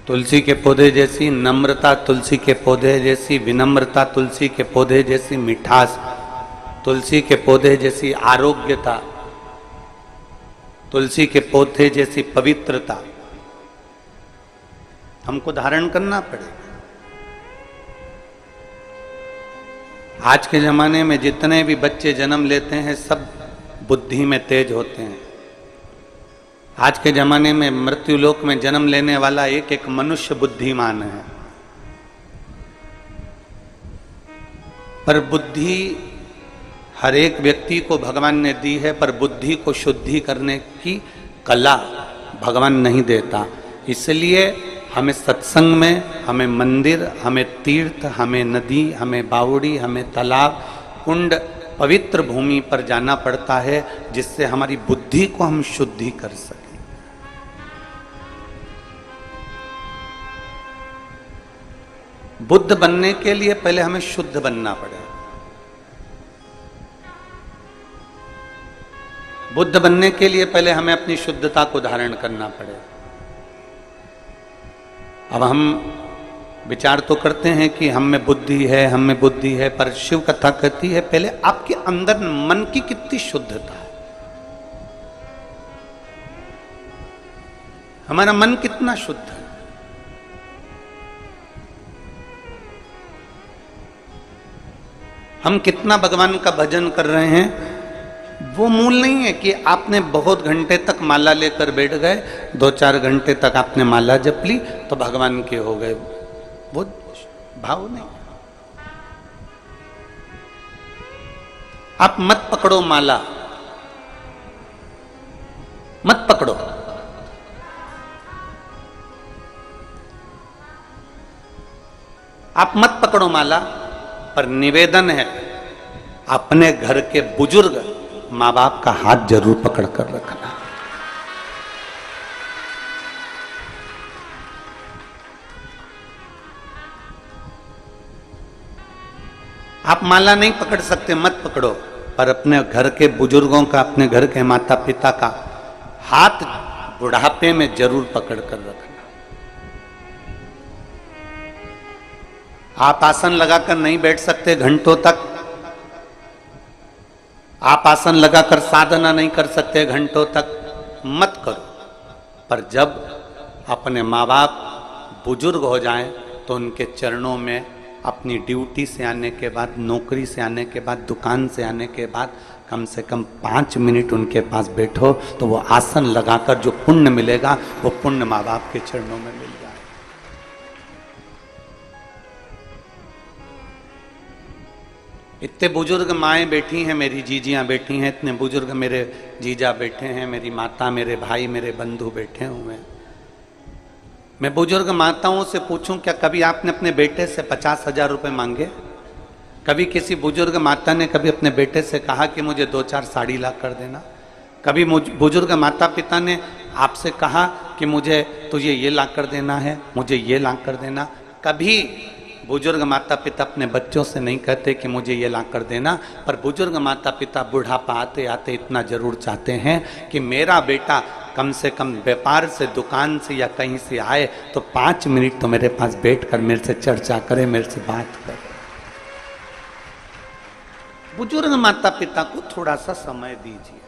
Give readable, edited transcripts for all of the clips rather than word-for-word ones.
तुलसी के पौधे जैसी नम्रता, तुलसी के पौधे जैसी विनम्रता, तुलसी के पौधे जैसी मिठास, तुलसी के पौधे जैसी आरोग्यता, तुलसी के पौधे जैसी पवित्रता हमको धारण करना पड़ेगा। आज के जमाने में जितने भी बच्चे जन्म लेते हैं सब बुद्धि में तेज होते हैं। आज के जमाने में मृत्यु लोक में जन्म लेने वाला एक एक मनुष्य बुद्धिमान है, पर बुद्धि हर एक व्यक्ति को भगवान ने दी है, पर बुद्धि को शुद्धि करने की कला भगवान नहीं देता। इसलिए हमें सत्संग में, हमें मंदिर, हमें तीर्थ, हमें नदी, हमें बावड़ी, हमें तालाब, कुंड, पवित्र भूमि पर जाना पड़ता है, जिससे हमारी बुद्धि को हम शुद्धि कर सकें। बुद्ध बनने के लिए पहले हमें शुद्ध बनना पड़ेगा। बुद्ध बनने के लिए पहले हमें अपनी शुद्धता को धारण करना पड़ेगा। अब हम विचार तो करते हैं कि हम में बुद्धि है, हम में बुद्धि है, पर शिव कथा कहती है पहले आपके अंदर मन की कितनी शुद्धता है, हमारा मन कितना शुद्ध है। हम कितना भगवान का भजन कर रहे हैं, वो मूल नहीं है कि आपने बहुत घंटे तक माला लेकर बैठ गए, 2-4 घंटे तक आपने माला जप ली तो भगवान के हो गए, वो भाव नहीं। आप मत पकड़ो माला, मत पकड़ो। आप मत पकड़ो माला, पर निवेदन है अपने घर के बुजुर्ग माँ बाप का हाथ जरूर पकड़ कर रखना। आप माला नहीं पकड़ सकते, मत पकड़ो, पर अपने घर के बुजुर्गों का, अपने घर के माता पिता का हाथ बुढ़ापे में जरूर पकड़ कर रखना। आप आसन लगाकर नहीं बैठ सकते घंटों तक, आप आसन लगाकर साधना नहीं कर सकते घंटों तक, मत करो। पर जब अपने माँ बाप बुजुर्ग हो जाएं तो उनके चरणों में अपनी ड्यूटी से आने के बाद, नौकरी से आने के बाद, दुकान से आने के बाद कम से कम 5 मिनट उनके पास बैठो, तो वो आसन लगाकर जो पुण्य मिलेगा वो पुण्य माँ बाप के चरणों में मिल जाए। इतने बुजुर्ग माएँ बैठी हैं, मेरी जीजियाँ बैठी हैं, इतने बुजुर्ग मेरे जीजा बैठे हैं, मेरी माता, मेरे भाई, मेरे बंधु बैठे हुए हैं। मैं बुजुर्ग माताओं से पूछूं, क्या कभी आपने अपने बेटे से 50,000 रुपये मांगे? कभी किसी बुजुर्ग माता ने कभी अपने बेटे से कहा कि मुझे 2-4 साड़ी ला कर देना? कभी बुजुर्ग माता पिता ने आपसे कहा कि मुझे तुझे ये ला कर देना है, मुझे ये ला कर देना? कभी बुजुर्ग माता पिता अपने बच्चों से नहीं कहते कि मुझे ये ला कर देना, पर बुजुर्ग माता पिता बुढ़ापा आते आते इतना जरूर चाहते हैं कि मेरा बेटा कम से कम व्यापार से, दुकान से या कहीं से आए तो 5 मिनट तो मेरे पास बैठकर मेरे से चर्चा करे, मेरे से बात करे। बुजुर्ग माता पिता को थोड़ा सा समय दीजिए।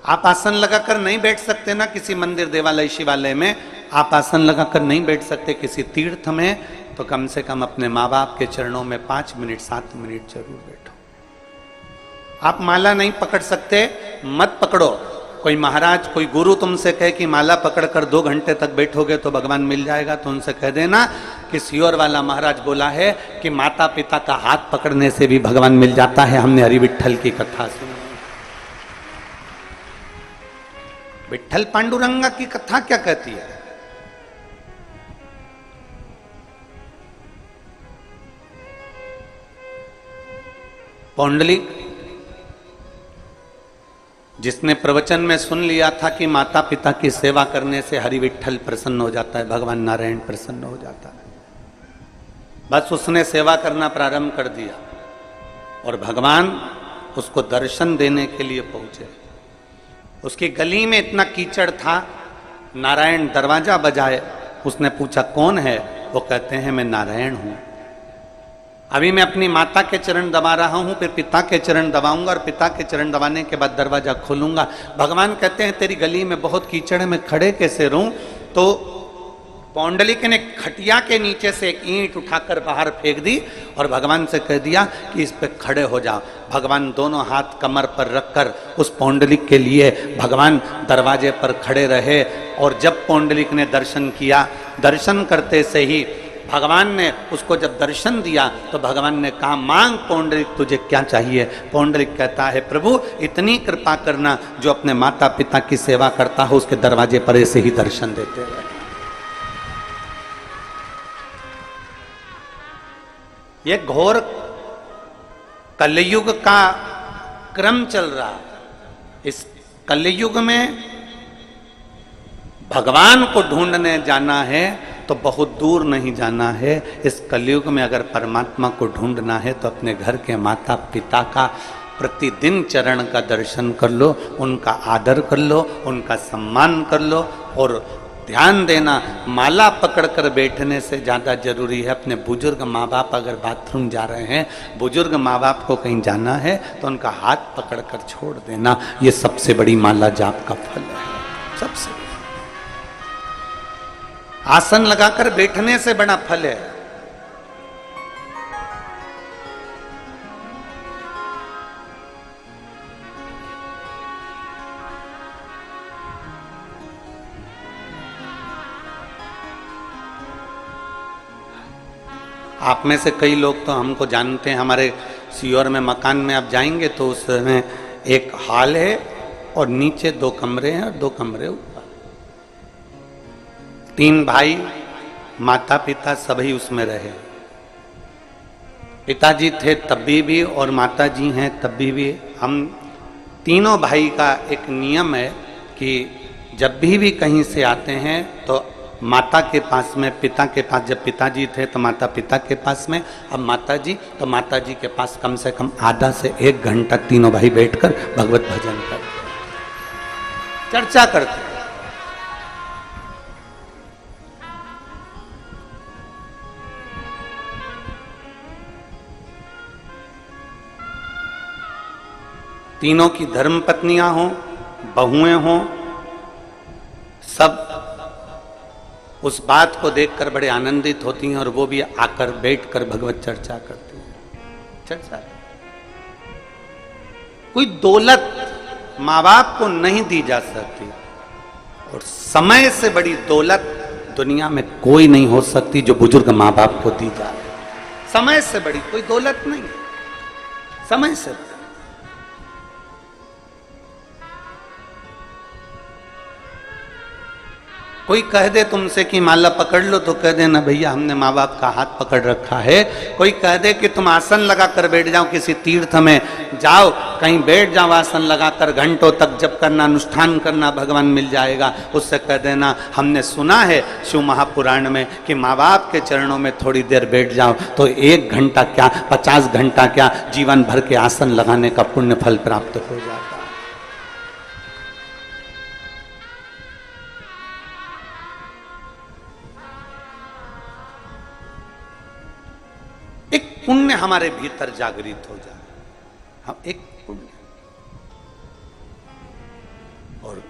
आप आसन लगाकर नहीं बैठ सकते ना किसी मंदिर, देवालय, शिवालय में, आप आसन लगाकर नहीं बैठ सकते किसी तीर्थ में, तो कम से कम अपने माँ बाप के चरणों में 5 मिनट, 7 मिनट जरूर बैठो। आप माला नहीं पकड़ सकते, मत पकड़ो। कोई महाराज, कोई गुरु तुमसे कहे कि माला पकड़कर 2 घंटे तक बैठोगे तो भगवान मिल जाएगा, तो उनसे कह देना कि सियोर वाला महाराज बोला है कि माता पिता का हाथ पकड़ने से भी भगवान मिल जाता है। हमने हरि विठल की कथा सुनी। विठल पांडुरंगा की कथा क्या कहती है? पौंडलिक जिसने प्रवचन में सुन लिया था कि माता पिता की सेवा करने से हरि विठल प्रसन्न हो जाता है, भगवान नारायण प्रसन्न हो जाता है, बस उसने सेवा करना प्रारंभ कर दिया और भगवान उसको दर्शन देने के लिए पहुंचे। उसकी गली में इतना कीचड़ था, नारायण दरवाजा बजाए उसने पूछा कौन है? वो कहते हैं मैं नारायण हूं। अभी मैं अपनी माता के चरण दबा रहा हूं, फिर पिता के चरण दबाऊंगा और पिता के चरण दबाने के बाद दरवाजा खोलूंगा। भगवान कहते हैं तेरी गली में बहुत कीचड़ है, मैं खड़े कैसे रहूं? तो पौंडलिक ने खटिया के नीचे से एक ईंट उठाकर बाहर फेंक दी और भगवान से कह दिया कि इस पे खड़े हो जाओ। भगवान दोनों हाथ कमर पर रखकर उस पौंडलिक के लिए भगवान दरवाजे पर खड़े रहे। और जब पौंडलिक ने दर्शन किया, दर्शन करते से ही भगवान ने उसको जब दर्शन दिया तो भगवान ने कहा मांग पौंडलिक तुझे क्या चाहिए? पौंडलिक कहता है प्रभु इतनी कृपा करना, जो अपने माता पिता की सेवा करता हो उसके दरवाजे पर ऐसे ही दर्शन देते रहे। ये घोर कलयुग का क्रम चल रहा है। इस कलयुग में भगवान को ढूंढने जाना है तो बहुत दूर नहीं जाना है। इस कलयुग में अगर परमात्मा को ढूंढना है तो अपने घर के माता पिता का प्रतिदिन चरण का दर्शन कर लो, उनका आदर कर लो, उनका सम्मान कर लो। और ध्यान देना, माला पकड़कर बैठने से ज़्यादा जरूरी है अपने बुजुर्ग माँ बाप अगर बाथरूम जा रहे हैं, बुजुर्ग माँ बाप को कहीं जाना है तो उनका हाथ पकड़कर छोड़ देना। ये सबसे बड़ी माला जाप का फल है। सबसे आसन लगाकर बैठने से बड़ा फल है। आप में से कई लोग तो हमको जानते हैं, हमारे सीहोर में मकान में आप जाएंगे तो उसमें एक हॉल है और नीचे 2 कमरे हैं और 2 कमरे ऊपर। 3 भाई, माता पिता सभी उसमें रहे। पिताजी थे तभी भी और माता जी हैं तभी भी। हम तीनों भाई का एक नियम है कि जब भी कहीं से आते हैं तो माता के पास में, पिता के पास, जब पिताजी थे तो माता पिता के पास में, अब माता जी तो माता जी के पास कम से कम आधा से 1 घंटा तीनों भाई बैठकर भगवत भजन करते, चर्चा करते। तीनों की धर्म पत्नियां हों, बहुएं हों, सब उस बात को देखकर बड़े आनंदित होती हैं और वो भी आकर बैठकर भगवत चर्चा करती हैं। चर्चा कोई दौलत माँ बाप को नहीं दी जा सकती और समय से बड़ी दौलत दुनिया में कोई नहीं हो सकती जो बुजुर्ग माँ बाप को दी जा रही। समय से बड़ी कोई दौलत नहीं, समय से बड़ी। कोई कह दे तुमसे कि माला पकड़ लो तो कह देना भैया हमने माँ बाप का हाथ पकड़ रखा है। कोई कह दे कि तुम आसन लगाकर बैठ जाओ, किसी तीर्थ में जाओ, कहीं बैठ जाओ आसन लगाकर, घंटों तक जप करना, अनुष्ठान करना, भगवान मिल जाएगा। उससे कह देना हमने सुना है शिव महापुराण में कि माँ बाप के चरणों में थोड़ी देर बैठ जाओ तो 1 घंटा क्या 50 घंटा क्या जीवन भर के आसन लगाने का पुण्य फल प्राप्त हो जाता है। एक पुण्य हमारे भीतर जागृत हो जाए, हम एक पुण्य। और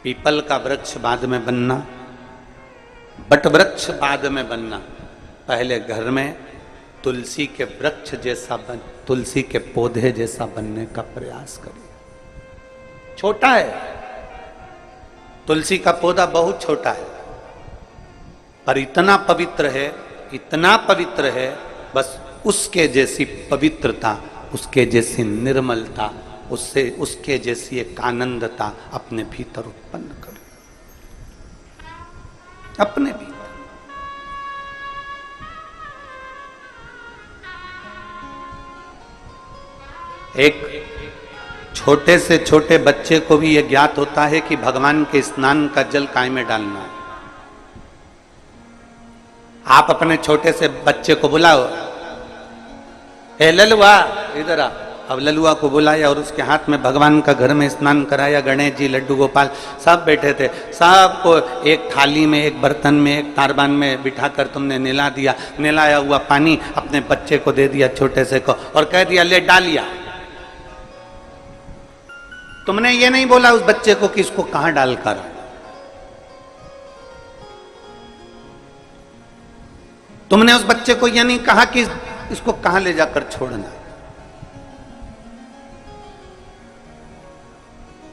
पीपल का वृक्ष बाद में बनना, बट वृक्ष बाद में बनना, पहले घर में तुलसी के वृक्ष जैसा तुलसी के पौधे जैसा बनने का प्रयास करिए। छोटा है, तुलसी का पौधा बहुत छोटा है पर इतना पवित्र है, इतना पवित्र है, बस उसके जैसी पवित्रता, उसके जैसी निर्मलता, उसके जैसी एक आनंदता अपने भीतर उत्पन्न करो, अपने भीतर। एक छोटे से छोटे बच्चे को भी यह ज्ञात होता है कि भगवान के स्नान का जल काय में डालना है। आप अपने छोटे से बच्चे को बुलाओ, हे ललुआ इधर आ, अब ललुआ को बुलाया और उसके हाथ में भगवान का घर में स्नान कराया। गणेश जी, लड्डू गोपाल सब बैठे थे। सबको एक थाली में, एक बर्तन में, एक तारबान में बिठाकर तुमने नहला दिया। नहलाया हुआ पानी अपने बच्चे को दे दिया, छोटे से को, और कह दिया ले डालिया। तुमने ये नहीं बोला उस बच्चे को कि इसको कहां डालकर, तुमने उस बच्चे को यह नहीं कहा कि इसको कहां ले जाकर छोड़ना।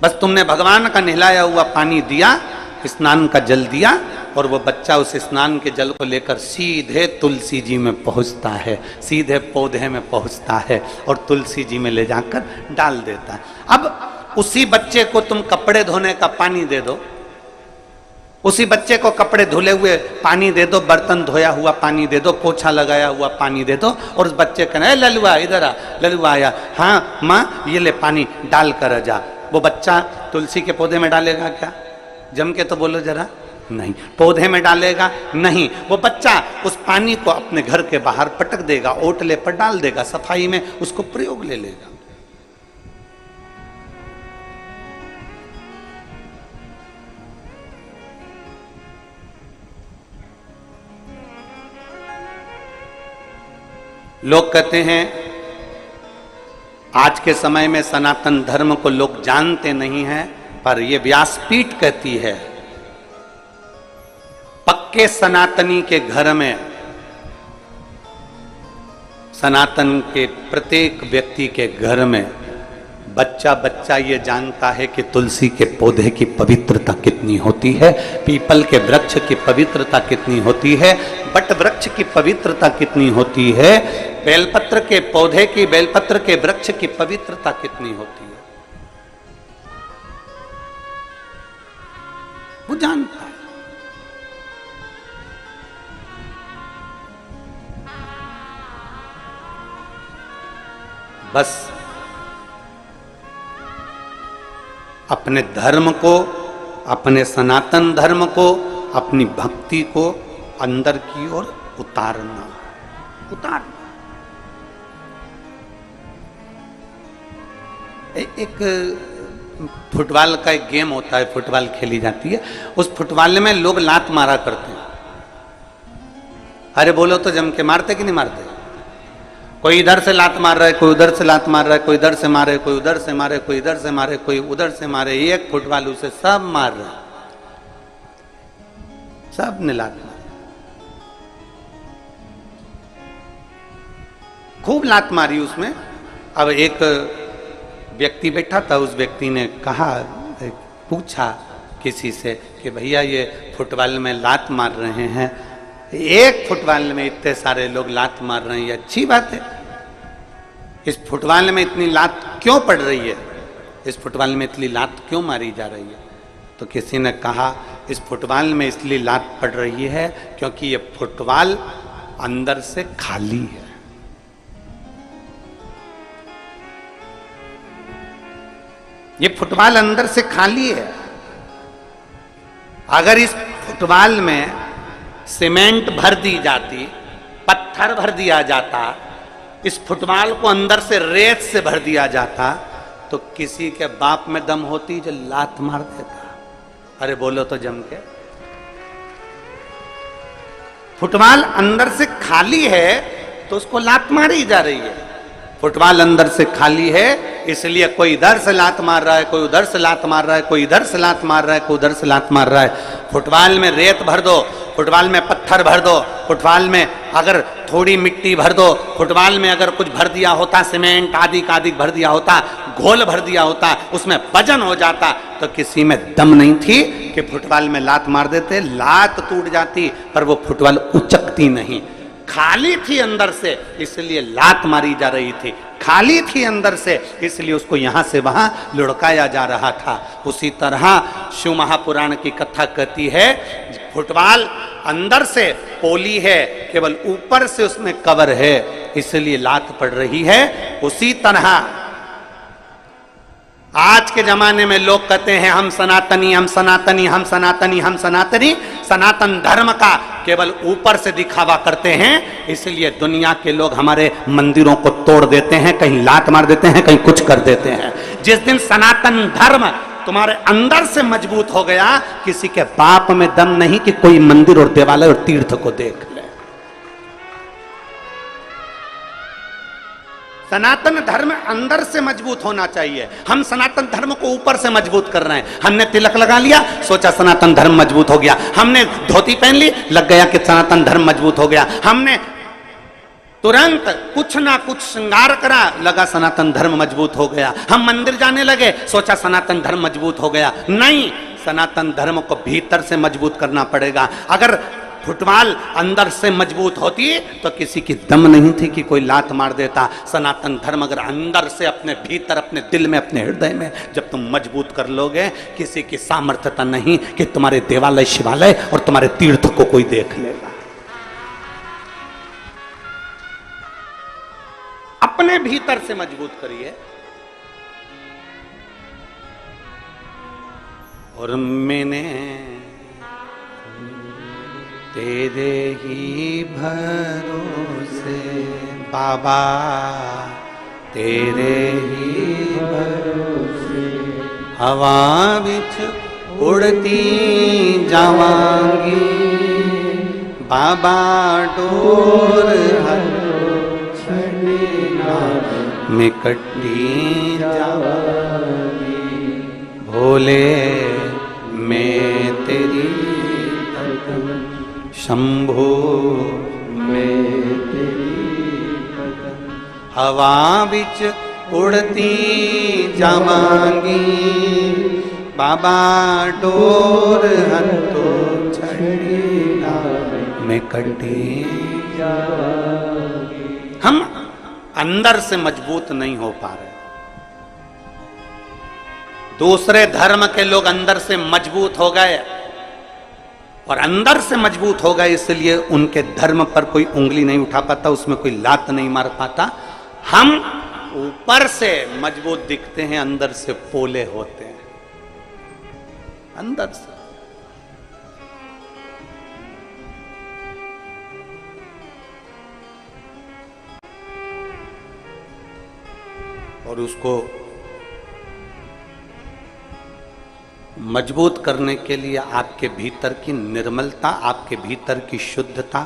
बस तुमने भगवान का नहलाया हुआ पानी दिया, स्नान का जल दिया, और वो बच्चा उस स्नान के जल को लेकर सीधे तुलसी जी में पहुंचता है, सीधे पौधे में पहुंचता है और तुलसी जी में ले जाकर डाल देता है। अब उसी बच्चे को तुम कपड़े धोने का पानी दे दो, उसी बच्चे को कपड़े धुले हुए पानी दे दो, बर्तन धोया हुआ पानी दे दो, पोछा लगाया हुआ पानी दे दो, और उस बच्चे कहना ललुआ इधर आ। ललुआ आया, हाँ माँ ये ले पानी डाल कर जा। वो बच्चा तुलसी के पौधे में डालेगा क्या? जम के तो बोलो जरा। नहीं। पौधे में डालेगा? नहीं। वो बच्चा उस पानी को अपने घर के बाहर पटक देगा, ओटले पर डाल देगा, सफाई में उसको प्रयोग ले लेगा। लोग कहते हैं आज के समय में सनातन धर्म को लोग जानते नहीं हैं, पर यह व्यासपीठ कहती है पक्के सनातनी के घर में, सनातन के प्रत्येक व्यक्ति के घर में बच्चा बच्चा ये जानता है कि तुलसी के पौधे की पवित्रता कितनी होती है, पीपल के वृक्ष की पवित्रता कितनी होती है, बट वृक्ष की पवित्रता कितनी होती है, बेलपत्र के पौधे की, बेलपत्र के वृक्ष की पवित्रता कितनी होती है, वो जानता है। बस अपने धर्म को, अपने सनातन धर्म को, अपनी भक्ति को अंदर की ओर उतारना। एक फुटबॉल का एक गेम होता है, फुटबॉल खेली जाती है, उस फुटबॉल में लोग लात मारा करते हैं। अरे बोलो तो जम के मारते कि नहीं मारते? कोई इधर से लात मार रहा है, कोई उधर से लात मार रहा है, कोई इधर से मारे, कोई उधर से मारे, कोई इधर से मारे, कोई उधर से मारे, एक फुटबॉल उसे सब मार रहा है, सब ने लात मारी, खूब लात मारी उसमें। अब एक व्यक्ति बैठा था, उस व्यक्ति ने कहा, पूछा किसी से कि भैया ये फुटबॉल में लात मार रहे हैं, एक फुटबॉल में इतने सारे लोग लात मार रहे हैं, ये अच्छी बात है, इस फुटबॉल में इतनी लात क्यों पड़ रही है, इस फुटबॉल में इतनी लात क्यों मारी जा रही है? तो किसी ने कहा इस फुटबॉल में इसलिए लात पड़ रही है क्योंकि ये फुटबॉल अंदर से खाली है। ये फुटबॉल अंदर से खाली है। अगर इस फुटबॉल में सीमेंट भर दी जाती, पत्थर भर दिया जाता, इस फुटबॉल को अंदर से रेत से भर दिया जाता, तो किसी के बाप में दम होती जो लात मार देता। अरे बोलो तो जम के। फुटबॉल अंदर से खाली है तो उसको लात मारी जा रही है। फुटबॉल अंदर से खाली है इसलिए कोई इधर से लात मार रहा है, कोई उधर से लात मार रहा है, कोई इधर से लात मार रहा है, कोई उधर से लात मार रहा है। फुटबॉल में रेत भर दो, फुटबॉल में पत्थर भर दो, फुटबॉल में अगर थोड़ी मिट्टी भर दो, फुटबॉल में अगर कुछ भर दिया होता, सीमेंट आदि का आदि भर दिया होता, घोल भर दिया होता, उसमें वजन हो जाता, तो किसी में दम नहीं थी कि फुटबॉल में लात मार देते, लात टूट जाती पर वो फुटबॉल उचकती नहीं। खाली थी अंदर से इसलिए लात मारी जा रही थी, खाली थी अंदर से इसलिए उसको यहां से वहां लुढ़काया जा रहा था। उसी तरह शिव महापुराण की कथा कहती है फुटबॉल अंदर से पोली है, केवल ऊपर से उसमें कवर है इसलिए लात पड़ रही है। उसी तरह आज आज के जमाने में लोग कहते हैं हम सनातनी, हम सनातनी, हम सनातनी, हम सनातनी। सनातन धर्म का केवल ऊपर से दिखावा करते हैं, इसलिए दुनिया के लोग हमारे मंदिरों को तोड़ देते हैं, कहीं लात मार देते हैं, कहीं कुछ कर देते हैं। जिस दिन सनातन धर्म तुम्हारे अंदर से मजबूत हो गया, किसी के बाप में दम नहीं कि कोई मंदिर और देवालय और तीर्थ को देख ले। सनातन धर्म अंदर से मजबूत होना चाहिए। हम सनातन धर्म को ऊपर से मजबूत कर रहे हैं। हमने तिलक लगा लिया, सोचा सनातन धर्म मजबूत हो गया। हमने धोती पहन ली, लग गया कि सनातन धर्म मजबूत हो गया। हमने तुरंत कुछ ना कुछ श्रृंगार करा, लगा सनातन धर्म मजबूत हो गया। हम मंदिर जाने लगे, सोचा सनातन धर्म मजबूत हो गया। नहीं, सनातन धर्म को भीतर से मजबूत करना पड़ेगा। अगर फुटबॉल अंदर से मजबूत होती तो किसी की दम नहीं थी कि कोई लात मार देता। सनातन धर्म अगर अंदर से अपने भीतर, अपने दिल में, अपने हृदय में जब तुम मजबूत कर लोगे, किसी की सामर्थ्यता नहीं कि तुम्हारे देवालय, शिवालय और तुम्हारे तीर्थ को कोई देख लेगा। अपने भीतर से मजबूत करिए। और मैंने तेरे ही भरोसे बाबा, तेरे ही भरोसे हवा बिच उड़ती जावांगी बाबा, डोर में कटी जावांगी भोले, मैं तेरी शंभो, मैं तेरी हवा बिच उड़ती जावांगी बाबा, डोर हथो छड़ी में कटी जावांगी। हम अंदर से मजबूत नहीं हो पा रहे। दूसरे धर्म के लोग अंदर से मजबूत हो गए, और अंदर से मजबूत हो गए, इसलिए उनके धर्म पर कोई उंगली नहीं उठा पाता, उसमें कोई लात नहीं मार पाता। हम ऊपर से मजबूत दिखते हैं, अंदर से पोले होते हैं। अंदर से और उसको मजबूत करने के लिए आपके भीतर की निर्मलता, आपके भीतर की शुद्धता,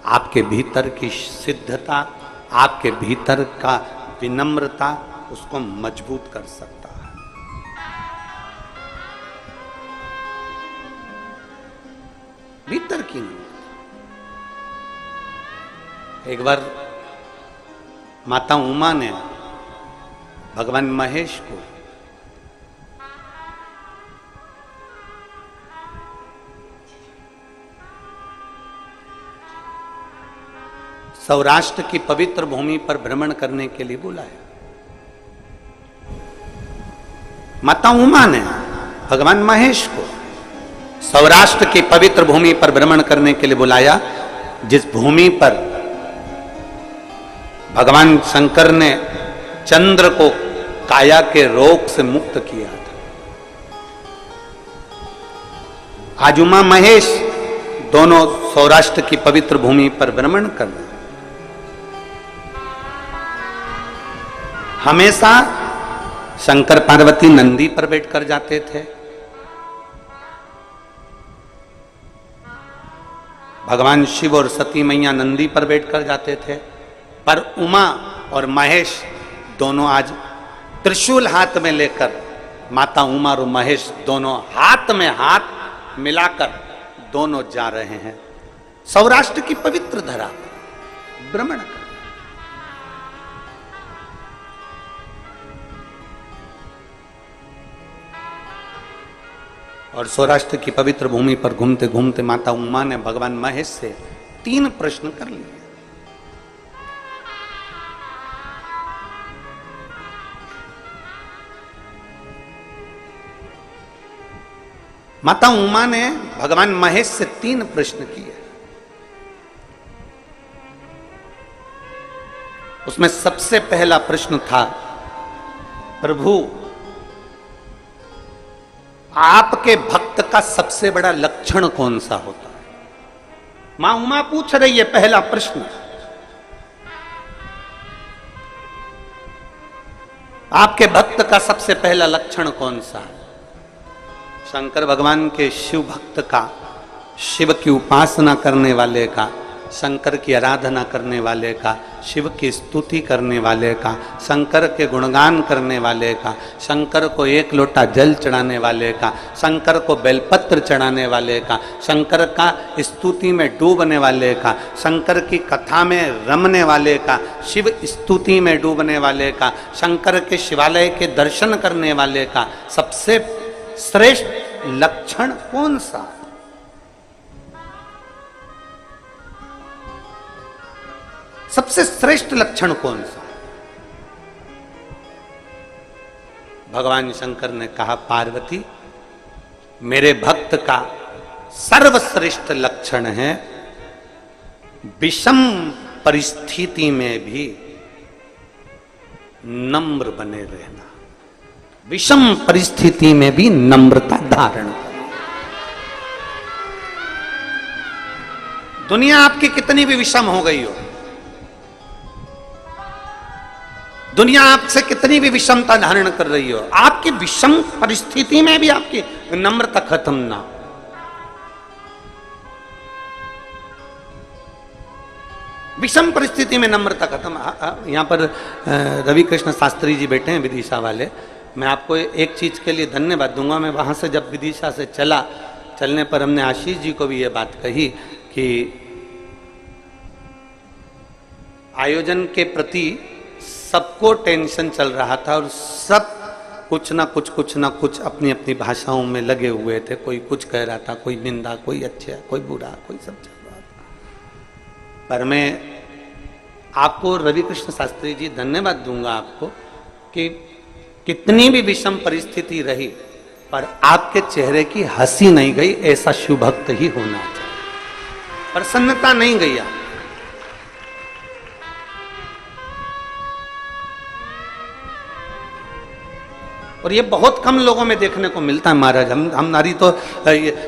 आपके भीतर की सिद्धता, आपके भीतर का विनम्रता उसको मजबूत कर सकता है। भीतर की निर्मलता। एक बार माता उमा ने भगवान महेश को सौराष्ट्र की पवित्र भूमि पर भ्रमण करने के लिए बुलाया। माता उमा ने भगवान महेश को सौराष्ट्र की पवित्र भूमि पर भ्रमण करने के लिए बुलाया, जिस भूमि पर भगवान शंकर ने चंद्र को काया के रोग से मुक्त किया था। आज उमा महेश दोनों सौराष्ट्र की पवित्र भूमि पर भ्रमण कर रहे हैं। हमेशा शंकर पार्वती नंदी पर बैठकर जाते थे, भगवान शिव और सती मैया नंदी पर बैठकर जाते थे, पर उमा और महेश दोनों आज त्रिशूल हाथ में लेकर, माता उमा और महेश दोनों हाथ में हाथ मिलाकर दोनों जा रहे हैं सौराष्ट्र की पवित्र धरा भ्रमण कर। और सौराष्ट्र की पवित्र भूमि पर घूमते घूमते माता उमा ने भगवान महेश से 3 प्रश्न कर लिए। माता उमा ने भगवान महेश से 3 प्रश्न किए। उसमें सबसे पहला प्रश्न था, प्रभु आपके भक्त का सबसे बड़ा लक्षण कौन सा होता है? मां उमा पूछ रही है पहला प्रश्न। आपके भक्त का सबसे पहला लक्षण कौन सा है? शंकर भगवान के शिव भक्त का, शिव की उपासना करने वाले का, शंकर की आराधना करने वाले का, शिव की स्तुति करने वाले का, शंकर के गुणगान करने वाले का, शंकर को एक लोटा जल चढ़ाने वाले का, शंकर को बेलपत्र चढ़ाने वाले का, शंकर का स्तुति में डूबने वाले का, शंकर की कथा में रमने वाले का, शिव स्तुति में डूबने वाले का, शंकर के शिवालय के दर्शन करने वाले का सबसे श्रेष्ठ लक्षण कौन सा? सबसे श्रेष्ठ लक्षण कौन सा? भगवान शंकर ने कहा, पार्वती, मेरे भक्त का सर्वश्रेष्ठ लक्षण है विषम परिस्थिति में भी नम्र बने रहना, विषम परिस्थिति में भी नम्रता धारण करना। दुनिया आपकी कितनी भी विषम हो गई हो, दुनिया आपसे कितनी भी विषमता धारण कर रही हो, आपकी विषम परिस्थिति में भी आपकी नम्रता खत्म ना। विषम परिस्थिति में नम्रता खत्म। यहां पर रवि कृष्ण शास्त्री जी बैठे हैं, विदिशा वाले। मैं आपको एक चीज के लिए धन्यवाद दूंगा। मैं वहां से जब विदिशा से चलने पर हमने आशीष जी को भी ये बात कही कि आयोजन के प्रति सबको टेंशन चल रहा था और सब कुछ ना कुछ अपनी अपनी भाषाओं में लगे हुए थे। कोई कुछ कह रहा था, कोई निंदा, कोई अच्छा, कोई बुरा, कोई सब चल रहा था। पर मैं आपको रवि कृष्ण शास्त्री जी धन्यवाद दूंगा आपको कि कितनी भी विषम परिस्थिति रही पर आपके चेहरे की हंसी नहीं गई। ऐसा शिव भक्त ही होना चाहिए, प्रसन्नता नहीं गई। और ये बहुत कम लोगों में देखने को मिलता है महाराज। हम नारी तो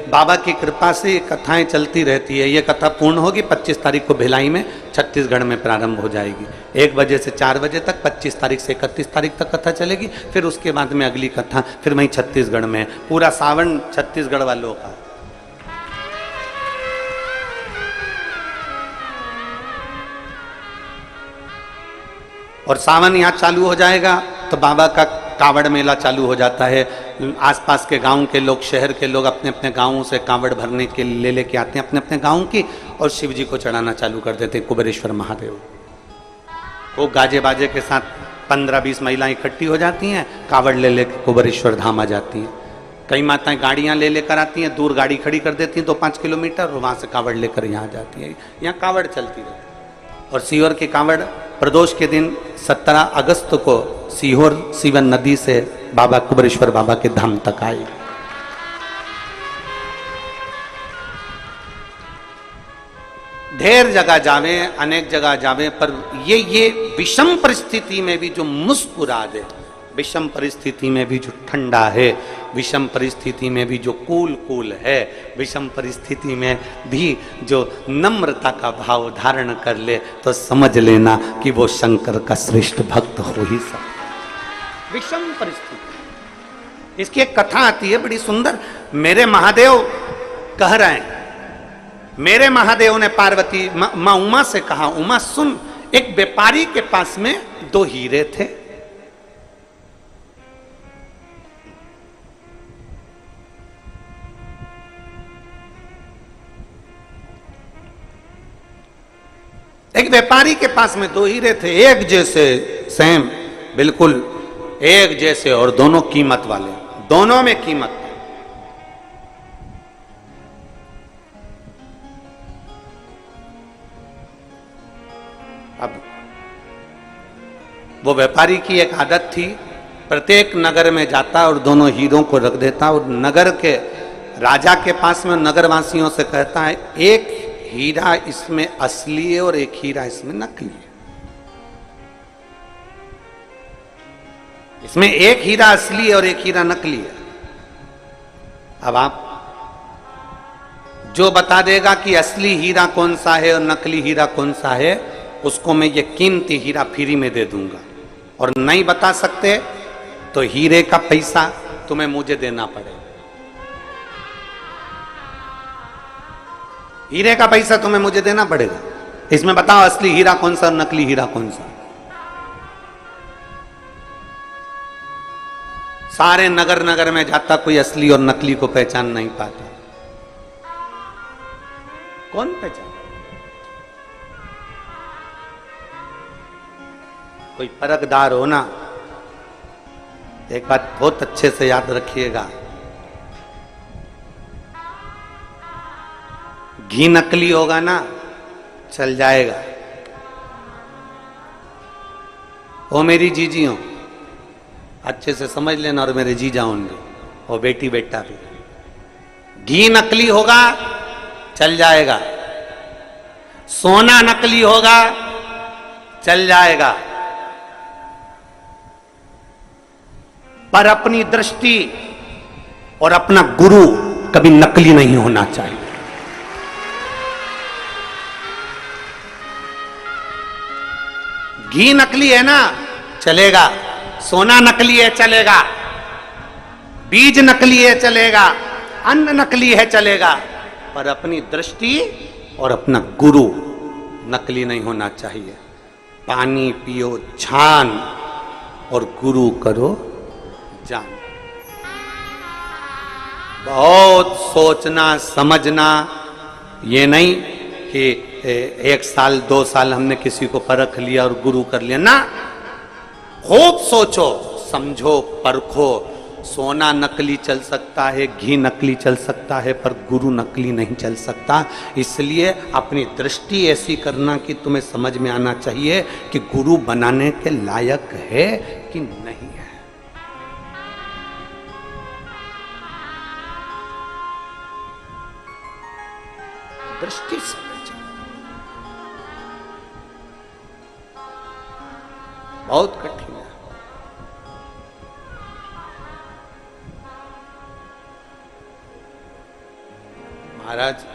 बाबा की कृपा से कथाएं चलती रहती है। ये कथा पूर्ण होगी 25 तारीख को भिलाई में, छत्तीसगढ़ में प्रारंभ हो जाएगी 1 बजे से 4 बजे तक। 25 तारीख से 31 तारीख तक कथा चलेगी। फिर उसके बाद में अगली कथा फिर वहीं छत्तीसगढ़ में। पूरा सावन छत्तीसगढ़ वालों का। और सावन यहाँ चालू हो जाएगा तो बाबा का कांवड़ मेला चालू हो जाता है। आसपास के गांव के लोग, शहर के लोग अपने अपने गांवों से कांवड़ भरने के लिए लेके आते हैं अपने अपने गांव की, और शिव जी को चढ़ाना चालू कर देते हैं कुबेरेश्वर महादेव। वो गाजे बाजे के साथ 15-20 महिलाएं इकट्ठी हो जाती हैं, कांवड़ ले लेकर कुबेरेश्वर धाम आ जाती हैं। कई माताएं गाड़ियां ले लेकर आती हैं, दूर गाड़ी खड़ी कर देती हैं 2-5 किलोमीटर, और वहां से कांवड़ लेकर यहाँ आ जाती है। यहाँ कांवड़ चलती रहती है। और सीहोर की कांवड़ प्रदोष के दिन 17 अगस्त को सीहोर सीवन नदी से बाबा कुबेरेश्वर बाबा के धाम तक आई। ढेर जगह जावे, अनेक जगह जावे, पर ये विषम परिस्थिति में भी जो मुस्कुरा दे, विषम परिस्थिति में भी जो ठंडा है, विषम परिस्थिति में भी जो कूल है, विषम परिस्थिति में भी जो नम्रता का भाव धारण कर ले, तो समझ लेना कि वो शंकर का श्रेष्ठ भक्त हो ही सकता। विषम परिस्थिति, इसकी एक कथा आती है बड़ी सुंदर। मेरे महादेव कह रहे हैं, मेरे महादेव ने पार्वती मां उमा से कहा, उमा सुन, एक व्यापारी के पास में 2 हीरे थे। एक व्यापारी के पास में 2 हीरे थे, एक जैसे, सेम, बिल्कुल एक जैसे, और दोनों कीमत वाले, दोनों में कीमत। अब वो व्यापारी की एक आदत थी, प्रत्येक नगर में जाता और दोनों हीरों को रख देता, और नगर के राजा के पास में नगरवासियों से कहता है, एक हीरा इसमें असली है और एक हीरा इसमें नकली है। इसमें एक हीरा असली है और एक हीरा नकली है। अब आप जो बता देगा कि असली हीरा कौन सा है और नकली हीरा कौन सा है, उसको मैं ये कीमती हीरा फ्री में दे दूंगा। और नहीं बता सकते तो हीरे का पैसा तुम्हें मुझे देना पड़ेगा। हीरे का पैसा तुम्हें मुझे देना पड़ेगा। इसमें बताओ असली हीरा कौन सा और नकली हीरा कौन सा। सारे नगर नगर में जाता, कोई असली और नकली को पहचान नहीं पाता। कौन पहचान? कोई परखदार हो ना। एक बात बहुत अच्छे से याद रखिएगा, घी नकली होगा ना, चल जाएगा। वो मेरी जीजी हो, अच्छे से समझ लेना, और मेरे जीजा होंगे, और बेटी बेटा भी। घी नकली होगा, चल जाएगा। सोना नकली होगा, चल जाएगा। पर अपनी दृष्टि और अपना गुरु कभी नकली नहीं होना चाहिए। घी नकली है ना, चलेगा। सोना नकली है, चलेगा। बीज नकली है, चलेगा। अन्न नकली है, चलेगा। पर अपनी दृष्टि और अपना गुरु नकली नहीं होना चाहिए। पानी पियो छान और गुरु करो जान। बहुत सोचना समझना, ये नहीं कि 1 साल 2 साल हमने किसी को परख लिया और गुरु कर लिया ना। खूब सोचो, समझो, परखो। सोना नकली चल सकता है, घी नकली चल सकता है, पर गुरु नकली नहीं चल सकता। इसलिए अपनी दृष्टि ऐसी करना कि तुम्हें समझ में आना चाहिए कि गुरु बनाने के लायक है कि नहीं है। दृष्टि समझ। बहुत कठिन है। महाराज,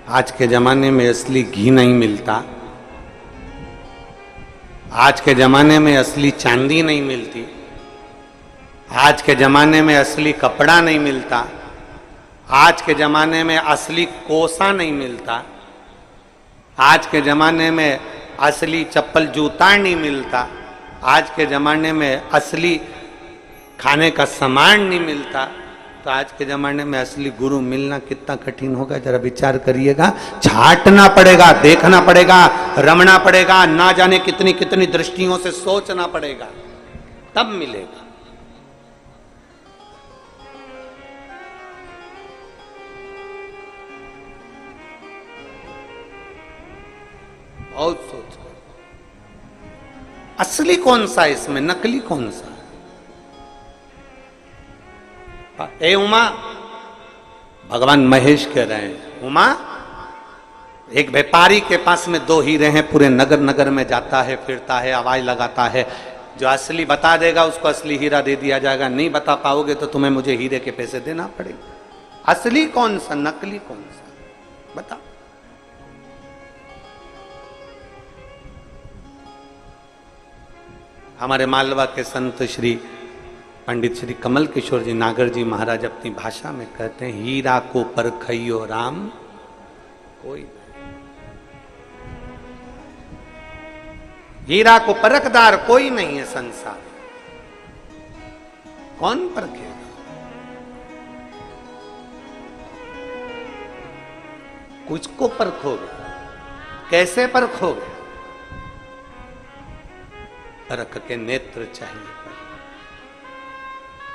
आज के जमाने में असली घी नहीं मिलता। आज के जमाने में असली चांदी नहीं मिलती। आज के जमाने में असली कपड़ा नहीं मिलता। आज के जमाने में असली कोसा नहीं मिलता। आज के जमाने में असली चप्पल जूता नहीं मिलता। आज के जमाने में असली खाने का सामान नहीं मिलता। तो आज के जमाने में असली गुरु मिलना कितना कठिन होगा, जरा विचार करिएगा। छांटना पड़ेगा, देखना पड़ेगा, रमना पड़ेगा, ना जाने कितनी कितनी दृष्टियों से सोचना पड़ेगा, तब मिलेगा। बहुत सोचो, असली कौन सा है इसमें, नकली कौन सा है। ए उमा, भगवान महेश कह रहे हैं, उमा, एक व्यापारी के पास में 2 हीरे हैं, पूरे नगर नगर में जाता है, फिरता है, आवाज लगाता है। जो असली बता देगा उसको असली हीरा दे दिया जाएगा। नहीं बता पाओगे तो तुम्हें मुझे हीरे के पैसे देना पड़ेगा। असली कौन सा, नकली कौन सा, बता। हमारे मालवा के संत श्री पंडित श्री कमल किशोर जी नागर जी महाराज अपनी भाषा में कहते हैं, हीरा को परखइयो राम कोई नहीं। हीरा को परखदार कोई नहीं है संसार। कौन परखेगा? कुछ को परखोगे, कैसे परखोगे? परख के नेत्र चाहिए।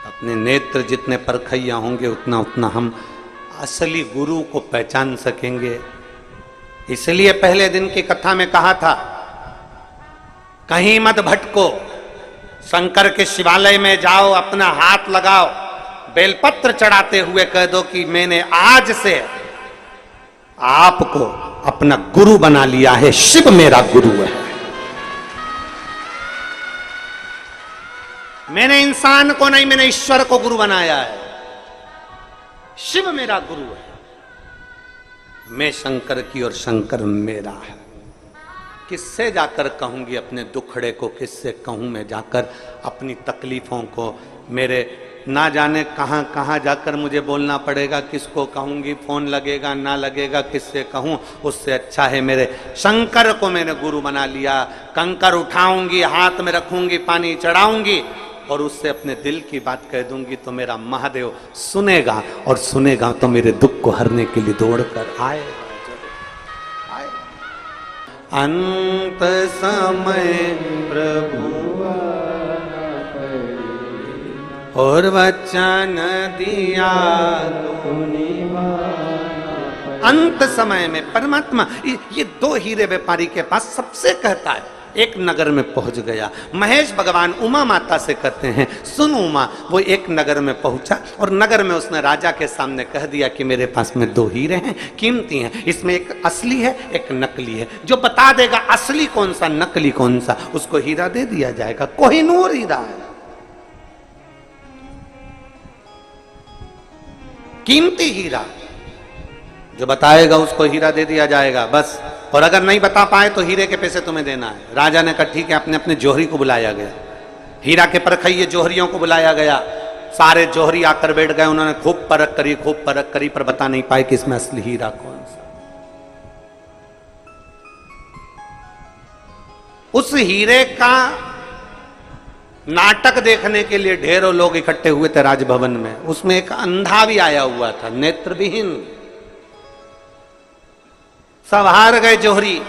अपने नेत्र जितने परखैया होंगे उतना उतना हम असली गुरु को पहचान सकेंगे। इसलिए पहले दिन की कथा में कहा था, कहीं मत भटको, शंकर के शिवालय में जाओ, अपना हाथ लगाओ, बेलपत्र चढ़ाते हुए कह दो कि मैंने आज से आपको अपना गुरु बना लिया है, शिव मेरा गुरु है। मैंने इंसान को नहीं, मैंने ईश्वर को गुरु बनाया है। शिव मेरा गुरु है, मैं शंकर की और शंकर मेरा है। किससे जाकर कहूंगी अपने दुखड़े को, किससे कहूं मैं जाकर अपनी तकलीफों को? मेरे ना जाने कहां कहां जाकर मुझे बोलना पड़ेगा, किसको कहूंगी, फोन लगेगा ना लगेगा, किससे कहूं? उससे अच्छा है मेरे शंकर को मैंने गुरु बना लिया। कंकर उठाऊंगी, हाथ में रखूंगी, पानी चढ़ाऊंगी और उससे अपने दिल की बात कह दूंगी तो मेरा महादेव सुनेगा, और सुनेगा तो मेरे दुख को हरने के लिए दौड़ कर आएगा। अंत समय प्रभु और वचन दिया, अंत समय में परमात्मा ये दो हीरे व्यापारी के पास सबसे कहता है। एक नगर में पहुंच गया, महेश भगवान उमा माता से कहते हैं, सुन उमा। वो एक नगर में पहुंचा और नगर में उसने राजा के सामने कह दिया कि मेरे पास में दो हीरे हैं, कीमती हैं, इसमें एक असली है एक नकली है। जो बता देगा असली कौन सा नकली कौन सा, उसको हीरा दे दिया जाएगा। कोहिनूर हीरा है, कीमती हीरा, जो बताएगा उसको हीरा दे दिया जाएगा बस। और अगर नहीं बता पाए तो हीरे के पैसे तुम्हें देना है। राजा ने कहा ठीक है। अपने अपने जोहरी को बुलाया गया, हीरा के परखइये जोहरियों को बुलाया गया। सारे जोहरी आकर बैठ गए, उन्होंने खूब परख करी पर बता नहीं पाए कि इसमें असली हीरा कौन सा। उस हीरे का नाटक देखने के लिए ढेरों लोग इकट्ठे हुए थे राजभवन में। उसमें एक अंधा भी आया हुआ था, नेत्रविहीन। सब हार गए जोहरी।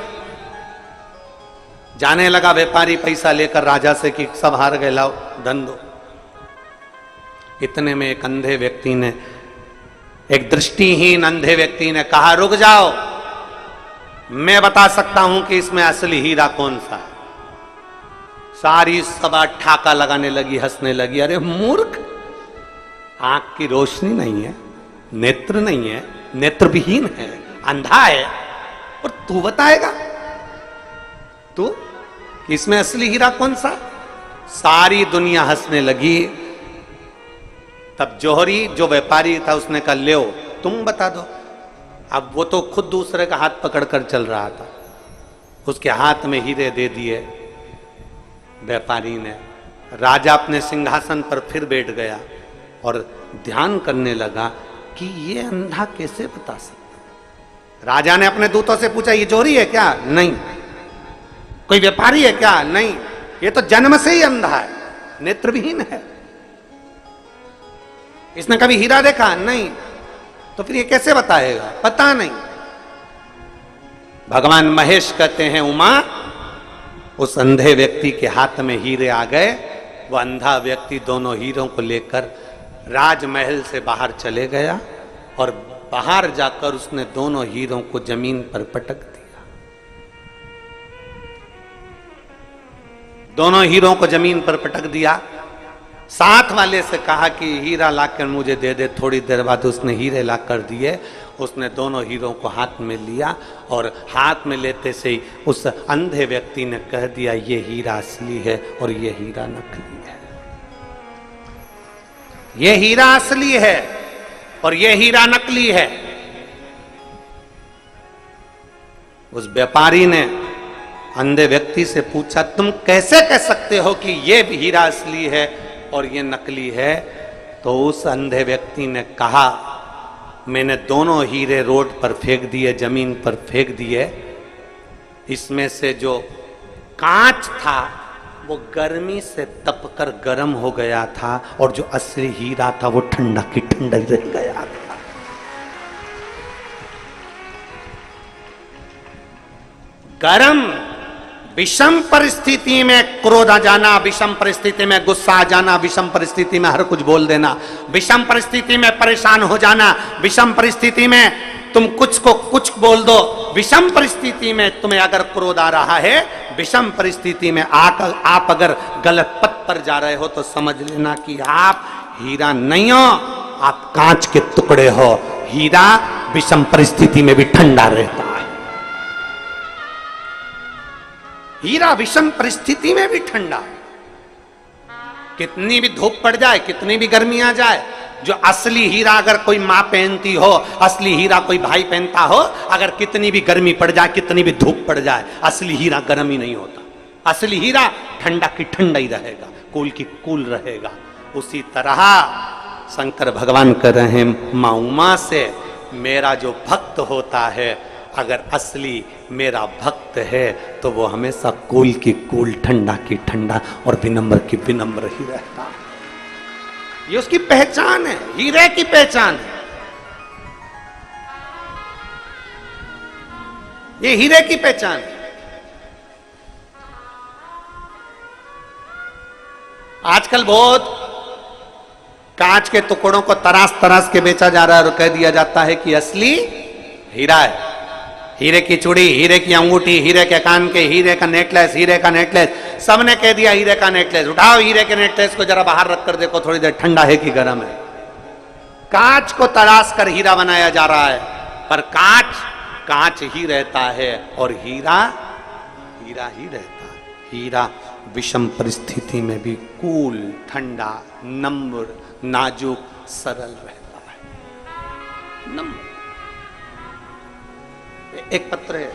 जाने लगा व्यापारी पैसा लेकर राजा से कि सब हार गए, लाओ धन दो। इतने में एक अंधे व्यक्ति ने, एक दृष्टिहीन अंधे व्यक्ति ने कहा, रुक जाओ, मैं बता सकता हूं कि इसमें असली हीरा कौन सा है। सारी सभा ठाका लगाने लगी, हंसने लगी। अरे मूर्ख, आंख की रोशनी नहीं है, नेत्र नहीं है, नेत्रविहीन है, अंधा है, और तू बताएगा तू इसमें असली हीरा कौन सा? सारी दुनिया हंसने लगी। तब जोहरी जो व्यापारी था उसने कहा, ले तुम बता दो। अब वो तो खुद दूसरे का हाथ पकड़कर चल रहा था, उसके हाथ में हीरे दे दिए व्यापारी ने। राजा अपने सिंहासन पर फिर बैठ गया और ध्यान करने लगा कि ये अंधा कैसे बता सकता। राजा ने अपने दूतों से पूछा, ये जोहरी है क्या? नहीं। कोई व्यापारी है क्या? नहीं। ये तो जन्म से ही अंधा है, नेत्रविहीन है, इसने कभी हीरा देखा? नहीं। तो फिर ये कैसे बताएगा? पता नहीं। भगवान महेश कहते हैं, उमा, उस अंधे व्यक्ति के हाथ में हीरे आ गए। वह अंधा व्यक्ति दोनों हीरों को लेकर राजमहल से बाहर चले गया और बाहर जाकर उसने दोनों हीरों को जमीन पर पटक दिया। दोनों हीरों को जमीन पर पटक दिया। साथ वाले से कहा कि हीरा लाकर मुझे दे दे। थोड़ी देर बाद उसने हीरे लाकर दिए। उसने दोनों हीरों को हाथ में लिया और हाथ में लेते से ही उस अंधे व्यक्ति ने कह दिया, ये हीरा असली है और ये हीरा नकली है। ये हीरा असली है और ये हीरा नकली है। उस व्यापारी ने अंधे व्यक्ति से पूछा, तुम कैसे कह सकते हो कि ये हीरा असली है और ये नकली है? तो उस अंधे व्यक्ति ने कहा, मैंने दोनों हीरे रोड पर फेंक दिए, जमीन पर फेंक दिए। इसमें से जो कांच था वो गर्मी से तपकर गर्म हो गया था और जो असली हीरा था वो ठंडा की ठंडा रह गया था। गर्म विषम परिस्थिति में क्रोध आ जाना, विषम परिस्थिति में गुस्सा आ जाना, विषम परिस्थिति में हर कुछ बोल देना, विषम परिस्थिति में परेशान हो जाना, विषम परिस्थिति में तुम कुछ को कुछ बोल दो, विषम परिस्थिति में तुम्हें अगर क्रोध आ रहा है, विषम परिस्थिति में आप अगर गलत पथ पर जा रहे हो तो समझ लेना कि आप हीरा नहीं हो, आप कांच के टुकड़े हो। हीरा विषम परिस्थिति में भी ठंडा रहता है। हीरा विषम परिस्थिति में भी ठंडा। कितनी भी धूप पड़ जाए, कितनी भी गर्मी आ जाए, जो असली हीरा अगर कोई माँ पहनती हो, असली हीरा कोई भाई पहनता हो, अगर कितनी भी गर्मी पड़ जाए, कितनी भी धूप पड़ जाए, असली हीरा गर्म ही नहीं होता। असली हीरा ठंडा की ठंडा ही रहेगा, कूल की कूल रहेगा। उसी तरह शंकर भगवान कर रहे हैं, माँ उमा से मेरा जो भक्त होता है, अगर असली मेरा भक्त है तो वो हमेशा कूल की कूल, ठंडा की ठंडा और विनम्र की विनम्र ही रहता है। ये उसकी पहचान है, हीरे की पहचान है। ये हीरे की पहचान है। आजकल बहुत कांच के टुकड़ों को तराश तराश के बेचा जा रहा है और कह दिया जाता है कि असली हीरा है। हीरे की चूड़ी, हीरे की अंगूठी, हीरे के कान के, हीरे का नेकलेस, हीरे का नेकलेस, सबने कह दिया हीरे का नेकलेस। उठाओ हीरे के नेकलेस को जरा बाहर रख कर देखो थोड़ी देर, ठंडा है कि गर्म है। कांच को तराश कर हीरा बनाया जा रहा है, पर कांच कांच ही रहता है और हीरा हीरा ही रहता है। हीरा विषम परिस्थिति में भी कूल, ठंडा, नम्र, नाजुक, सरल रहता है। नम्र। एक पत्र है,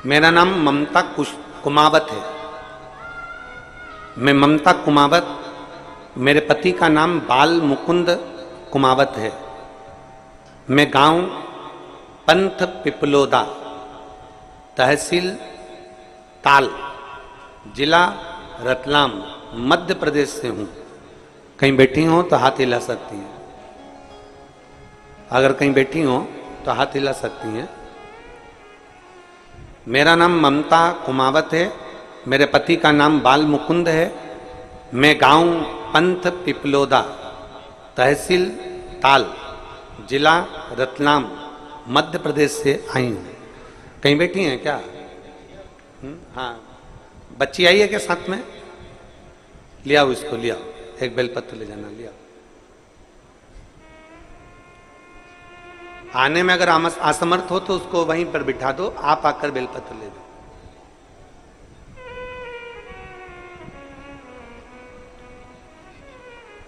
मेरा नाम ममता कुमावत है। मैं ममता कुमावत, मेरे पति का नाम बाल मुकुंद कुमावत है। मैं गांव पंथ पिपलोदा, तहसील ताल, जिला रतलाम, मध्य प्रदेश से हूं। कहीं बैठी हो तो हाथ हिला सकती हैं। अगर कहीं बैठी हो तो हाथ हिला सकती हैं। मेरा नाम ममता कुमावत है, मेरे पति का नाम बाल मुकुंद है। मैं गांव पंथ पिपलोदा, तहसील ताल, जिला रतलाम, मध्य प्रदेश से आई हूँ। कहीं बैठी हैं क्या? हाँ, बच्ची आई है क्या साथ में? ले आओ इसको, ले आओ, एक बेलपत्र ले जाना, ले आओ। आने में अगर असमर्थ हो तो उसको वहीं पर बिठा दो, आप आकर बेलपत्र ले दो।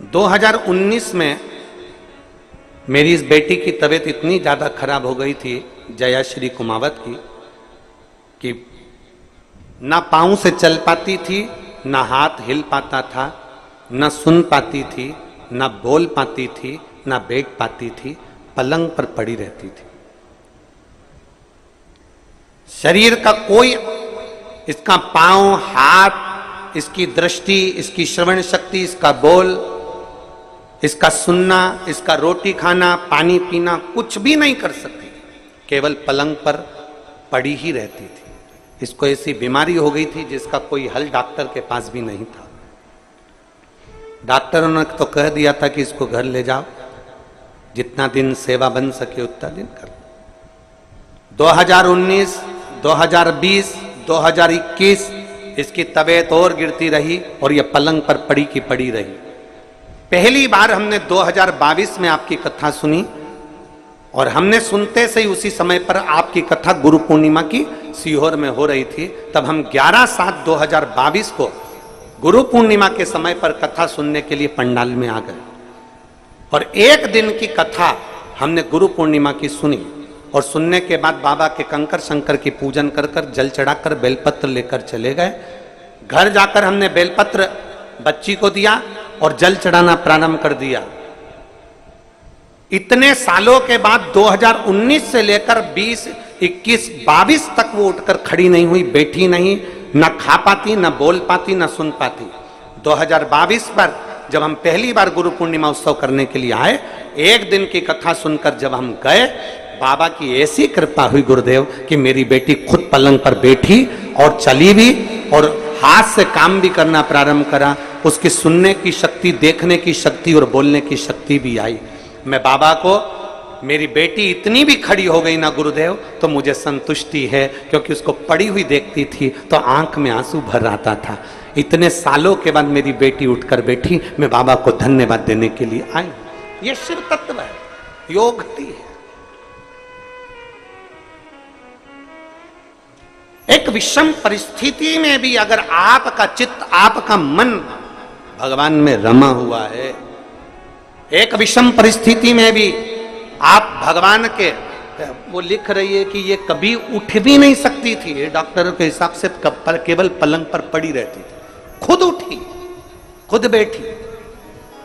दो 2019 में मेरी इस बेटी की तबीयत इतनी ज्यादा खराब हो गई थी, जयाश्री कुमावत की, कि ना पांव से चल पाती थी, ना हाथ हिल पाता था, ना सुन पाती थी, ना बोल पाती थी, ना बैठ पाती थी, पलंग पर पड़ी रहती थी। शरीर का कोई, इसका पांव, हाथ, इसकी दृष्टि, इसकी श्रवण शक्ति, इसका बोल, इसका सुनना, इसका रोटी खाना, पानी पीना, कुछ भी नहीं कर सकती, केवल पलंग पर पड़ी ही रहती थी। इसको ऐसी बीमारी हो गई थी जिसका कोई हल डॉक्टर के पास भी नहीं था। डॉक्टरों ने तो कह दिया था कि इसको घर ले जाओ, जितना दिन सेवा बन सके उतना दिन कर। 2019, 2020, 2021 इसकी तबीयत और गिरती रही और यह पलंग पर पड़ी की पड़ी रही। पहली बार हमने 2022 में आपकी कथा सुनी और हमने सुनते से ही उसी समय पर आपकी कथा गुरु पूर्णिमा की सीहोर में हो रही थी। तब हम 11/7/2022 को गुरु पूर्णिमा के समय पर कथा सुनने के लिए पंडाल में आ गए और एक दिन की कथा हमने गुरु पूर्णिमा की सुनी और सुनने के बाद बाबा के कंकर शंकर की पूजन कर कर, जल चढ़ाकर बेलपत्र लेकर चले गए। घर जाकर हमने बेलपत्र बच्ची को दिया और जल चढ़ाना प्रारंभ कर दिया। इतने सालों के बाद 2019 से लेकर 20, 21, 22 तक वो उठकर खड़ी नहीं हुई, बैठी नहीं, ना खा पाती, ना बोल पाती, ना सुन पाती। 2022 पर जब हम पहली बार गुरु पूर्णिमा उत्सव करने के लिए आए, एक दिन की कथा सुनकर जब हम गए, बाबा की ऐसी कृपा हुई गुरुदेव कि मेरी बेटी खुद पलंग पर बैठी और चली भी और हाथ से काम भी करना प्रारंभ करा। उसकी सुनने की शक्ति, देखने की शक्ति और बोलने की शक्ति भी आई। मैं बाबा को मेरी बेटी इतनी भी खड़ी हो गई ना गुरुदेव तो मुझे संतुष्टि है, क्योंकि उसको पड़ी हुई देखती थी तो आंख में आंसू भर आता था। इतने सालों के बाद मेरी बेटी उठकर बैठी, मैं बाबा को धन्यवाद देने के लिए आई। ये शिव तत्व है, योग है। एक विषम परिस्थिति में भी अगर आपका चित्त, आपका मन भगवान में रमा हुआ है, एक विषम परिस्थिति में भी आप भगवान के, वो लिख रही है कि ये कभी उठ भी नहीं सकती थी, ये डॉक्टर के हिसाब से केवल पलंग पर पड़ी रहती थी, खुद उठी, खुद बैठी,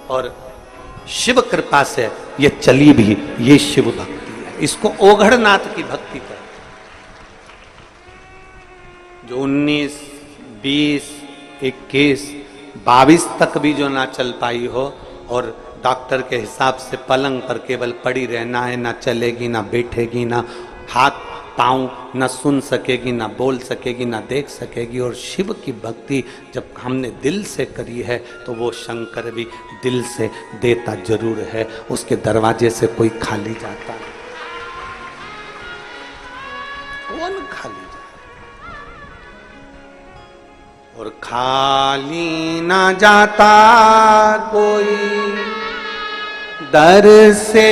और शिव कृपा से ये चली भी। ये शिव भक्ति है, इसको ओघड़नाथ की भक्ति कहते हैं। जो 19, 20, 21, 22 तक भी जो ना चल पाई हो और डॉक्टर के हिसाब से पलंग पर केवल पड़ी रहना है, ना चलेगी, ना बैठेगी, ना हाथ पाँव न सुन सकेगी, ना बोल सकेगी, ना देख सकेगी, और शिव की भक्ति जब हमने दिल से करी है तो वो शंकर भी दिल से देता जरूर है, उसके दरवाजे से कोई खाली जाता नहीं, कौन खाली जाता, और खाली ना जाता कोई दर से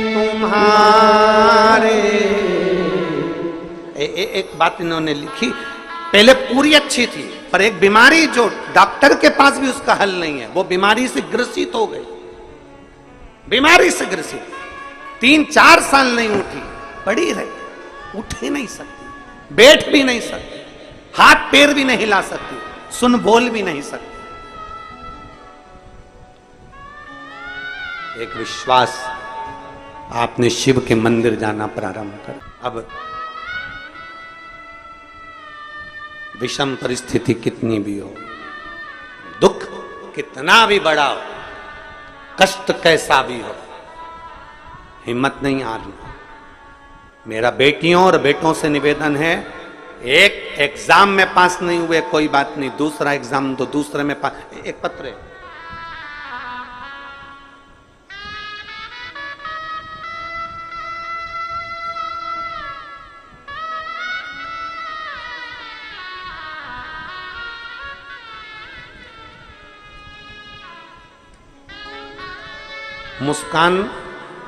तुम्हारे। एक बात इन्होंने लिखी, पहले पूरी अच्छी थी, पर एक बीमारी जो डॉक्टर के पास भी उसका हल नहीं है, वो बीमारी से ग्रसित हो गई, बीमारी से ग्रसित, 3-4 साल नहीं उठी, पड़ी रही, उठ ही नहीं सकती, बैठ भी नहीं सकती, हाथ पैर भी नहीं हिला सकती, सुन बोल भी नहीं सकती। एक विश्वास, आपने शिव के मंदिर जाना प्रारंभ कर। अब विषम परिस्थिति कितनी भी हो, दुख कितना भी बड़ा हो, कष्ट कैसा भी हो, हिम्मत नहीं हारना। मेरा बेटियों और बेटों से निवेदन है, एक एग्जाम में पास नहीं हुए कोई बात नहीं, दूसरा एग्जाम तो दूसरे में पास। एक पत्र है, मुस्कान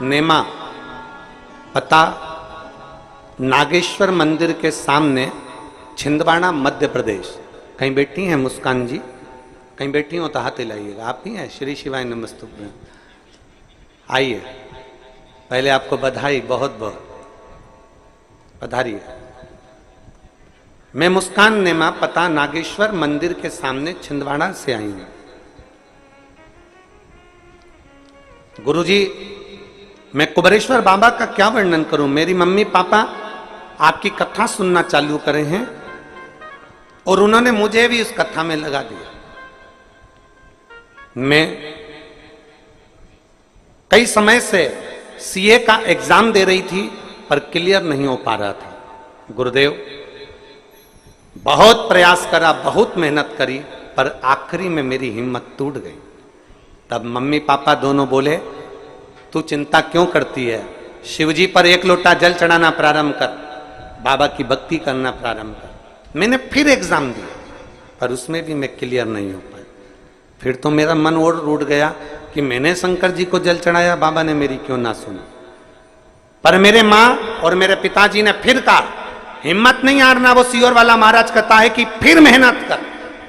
नेमा, पता नागेश्वर मंदिर के सामने, छिंदवाड़ा, मध्य प्रदेश। कहीं बैठी हैं मुस्कान जी? कहीं बैठी हो तो हाथ हिलाइएगा। आप ही हैं? श्री शिवाय नमस्तुभ्यं। आइए, पहले आपको बधाई, बहुत बहुत पधारिए। मैं मुस्कान नेमा, पता नागेश्वर मंदिर के सामने, छिंदवाड़ा से आई हूं। गुरुजी, मैं कुबेरेश्वर बाबा का क्या वर्णन करूं। मेरी मम्मी पापा आपकी कथा सुनना चालू करे हैं और उन्होंने मुझे भी इस कथा में लगा दिया। मैं कई समय से सीए का एग्जाम दे रही थी पर क्लियर नहीं हो पा रहा था। गुरुदेव, बहुत प्रयास करा, बहुत मेहनत करी, पर आखिरी में मेरी हिम्मत टूट गई। तब मम्मी पापा दोनों बोले, तू चिंता क्यों करती है, शिवजी पर 1 लोटा जल चढ़ाना प्रारंभ कर, बाबा की भक्ति करना प्रारंभ कर। मैंने फिर एग्जाम दिया पर उसमें भी मैं क्लियर नहीं हो पाया। फिर तो मेरा मन और रूठ गया कि मैंने शंकर जी को जल चढ़ाया, बाबा ने मेरी क्यों ना सुनी। पर मेरे माँ और मेरे पिताजी ने फिर कहा, हिम्मत नहीं हारना। वो सीहोर वाला महाराज कहता है कि फिर मेहनत कर,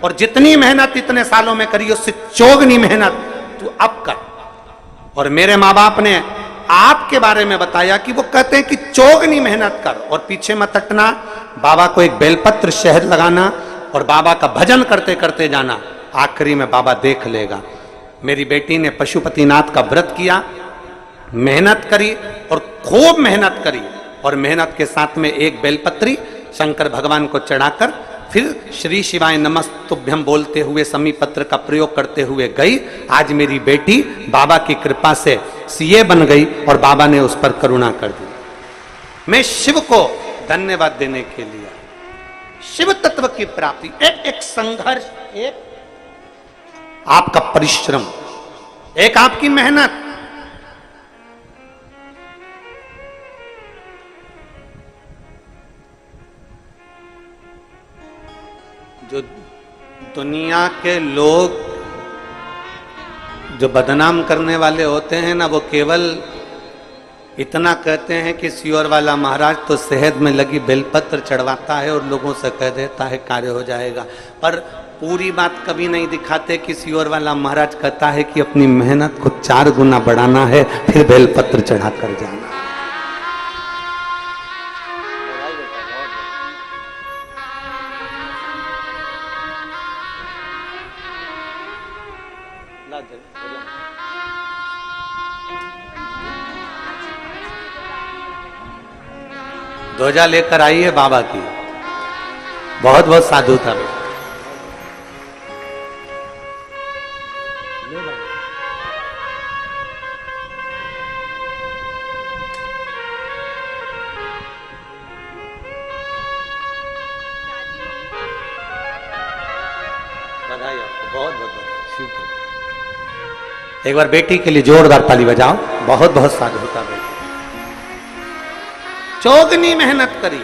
और जितनी मेहनत इतने सालों में करी उससे चौगुनी मेहनत तू अब कर। और मेरे माँ बाप ने आपके बारे में बताया कि वो कहते हैं कि चौगुनी मेहनत कर और पीछे मत हटना, बाबा को एक बेलपत्र शहद लगाना और बाबा का भजन करते करते जाना, आखिरी में बाबा देख लेगा। मेरी बेटी ने पशुपतिनाथ का व्रत किया, मेहनत करी और खूब मेहनत करी, और मेहनत के साथ में एक बेलपत्री शंकर भगवान को चढ़ाकर फिर श्री शिवाय नमस्तुभ्यं बोलते हुए समी पत्र का प्रयोग करते हुए गई। आज मेरी बेटी बाबा की कृपा से सीए बन गई और बाबा ने उस पर करुणा कर दी। मैं शिव को धन्यवाद देने के लिए, शिव तत्व की प्राप्ति, एक संघर्ष, एक आपका परिश्रम, एक आपकी मेहनत, जो दुनिया के लोग जो बदनाम करने वाले होते हैं ना, वो केवल इतना कहते हैं कि सियोर वाला महाराज तो शहद में लगी बेलपत्र चढ़वाता है और लोगों से कह देता है कार्य हो जाएगा, पर पूरी बात कभी नहीं दिखाते कि सियोर वाला महाराज कहता है कि अपनी मेहनत को 4 गुना बढ़ाना है, फिर बेलपत्र चढ़ा कर जाना। ध्वजा लेकर आई है बाबा की, बहुत बहुत साधु था। बधाई आपको, बहुत बहुत बधाई। एक बार बेटी के लिए जोरदार ताली बजाओ। बहुत बहुत साधु था बेटी, चौगनी मेहनत करी।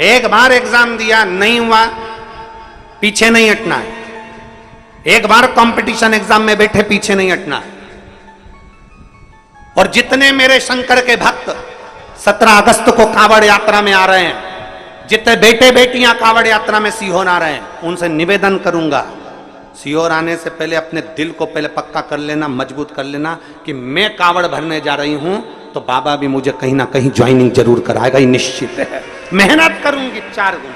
एक बार एग्जाम दिया, नहीं हुआ, पीछे नहीं हटना है। एक बार कंपटीशन एग्जाम में बैठे, पीछे नहीं हटना है। और जितने मेरे शंकर के भक्त 17 अगस्त को कांवड़ यात्रा में आ रहे हैं, जितने बेटे बेटियां कांवड़ यात्रा में सीहोर आ रहे हैं, उनसे निवेदन करूंगा, सीहोर आने से पहले अपने दिल को पहले पक्का कर लेना, मजबूत कर लेना कि मैं कांवड़ भरने जा रही हूं तो बाबा भी मुझे कहीं ना कहीं ज्वाइनिंग जरूर कराएगा, ये निश्चित है। मेहनत करूंगी 4 गुना।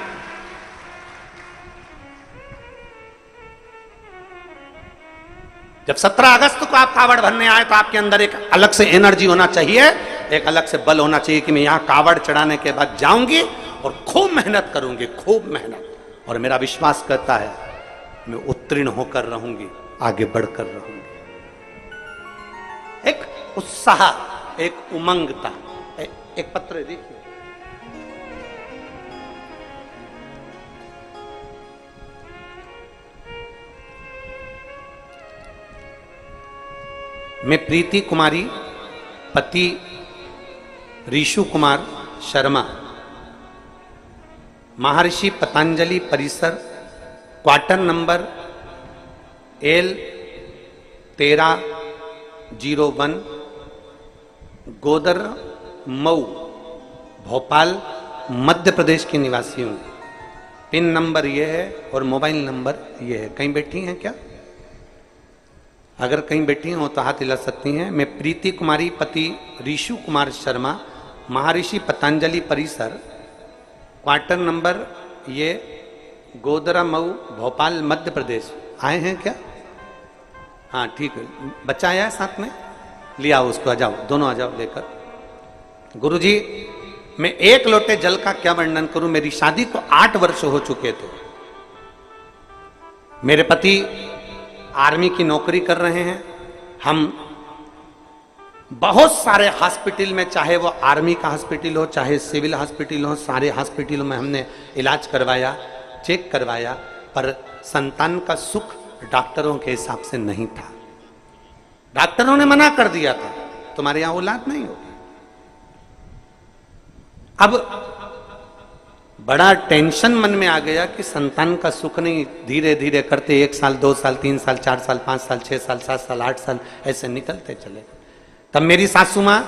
जब 17 अगस्त को आप कांवड़ भरने आए तो आपके अंदर एक अलग से एनर्जी होना चाहिए, एक अलग से बल होना चाहिए कि मैं यहां कांवड़ चढ़ाने के बाद जाऊंगी और खूब मेहनत करूंगी, खूब मेहनत। और मेरा विश्वास करता है मैं उत्तीर्ण होकर रहूंगी, आगे बढ़कर रहूंगी। एक उत्साह, एक उमंगता। एक पत्र देखिए, मैं प्रीति कुमारी पति ऋषु कुमार शर्मा, महर्षि पतंजलि परिसर, क्वार्टर नंबर L1301, गोदर मऊ, भोपाल, मध्य प्रदेश की निवासी हूं। पिन नंबर यह है और मोबाइल नंबर यह है। कहीं बैठी हैं क्या? अगर कहीं बैठी हो तो हाथ हिला सकती हैं। मैं प्रीति कुमारी पति ऋषु कुमार शर्मा, महर्षि पतंजलि परिसर, क्वार्टर नंबर ये गोदरा मऊ, भोपाल, मध्य प्रदेश। आए हैं क्या? हाँ ठीक है। बच्चा आया है साथ में, लिया उसको, आ जाओ, दोनों आ जाओ लेकर। गुरुजी, मैं 1 लोटे जल का क्या वर्णन करूं। मेरी शादी को 8 वर्ष हो चुके थे। मेरे पति आर्मी की नौकरी कर रहे हैं। हम बहुत सारे हॉस्पिटल में, चाहे वो आर्मी का हॉस्पिटल हो, चाहे सिविल हॉस्पिटल हो, सारे हॉस्पिटलों में हमने इलाज करवाया, चेक करवाया, पर संतान का सुख डॉक्टरों के हिसाब से नहीं था। डॉक्टरों ने मना कर दिया था, तुम्हारे यहां औलाद नहीं होगी। अब बड़ा टेंशन मन में आ गया कि संतान का सुख नहीं, धीरे धीरे करते 1 साल, 2 साल, 3 साल, 4 साल, 5 साल, 6 साल, 7 साल, 8 साल ऐसे निकलते चले। तब मेरी सासू माँ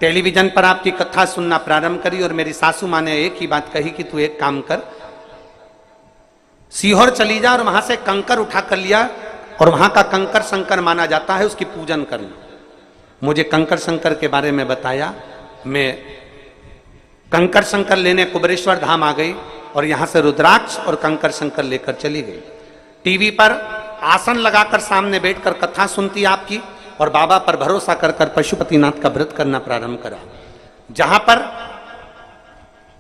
टेलीविजन पर आपकी कथा सुनना प्रारंभ करी और मेरी सासू माँ ने एक ही बात कही कि तू एक काम कर, सीहोर चली जा और वहां से कंकर उठा कर लिया, और वहां का कंकर शंकर माना जाता है, उसकी पूजन करना। मुझे कंकर शंकर के बारे में बताया। मैं कंकर शंकर लेने कुबेरेश्वर धाम आ गई और यहां से रुद्राक्ष और कंकर शंकर लेकर चली गई। टीवी पर आसन लगाकर सामने बैठकर कथा सुनती आपकी, और बाबा पर भरोसा कर कर पशुपतिनाथ का व्रत करना प्रारंभ करा। जहां पर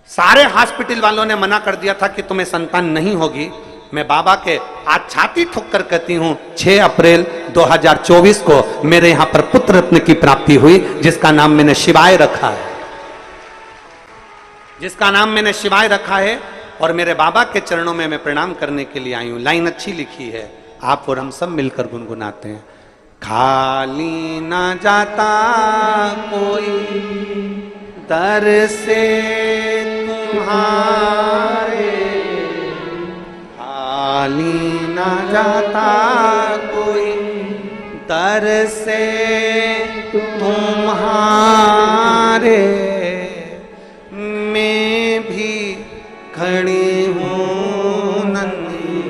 सारे हॉस्पिटल वालों ने मना कर दिया था कि तुम्हें संतान नहीं होगी, मैं बाबा के आज छाती ठोक कर कहती हूं 6 अप्रैल 2024 को मेरे यहां पर पुत्र रत्न की प्राप्ति हुई, जिसका नाम मैंने शिवाय रखा है, जिसका नाम मैंने शिवाय रखा है। और मेरे बाबा के चरणों में मैं प्रणाम करने के लिए आई हूं। लाइन अच्छी लिखी है, आप और हम सब मिलकर गुनगुनाते हैं। खाली ना जाता कोई दर से तुम्हारे खाली ना जाता कोई, दर से तुम्हारे मैं भी खड़ी हूँ नन्ही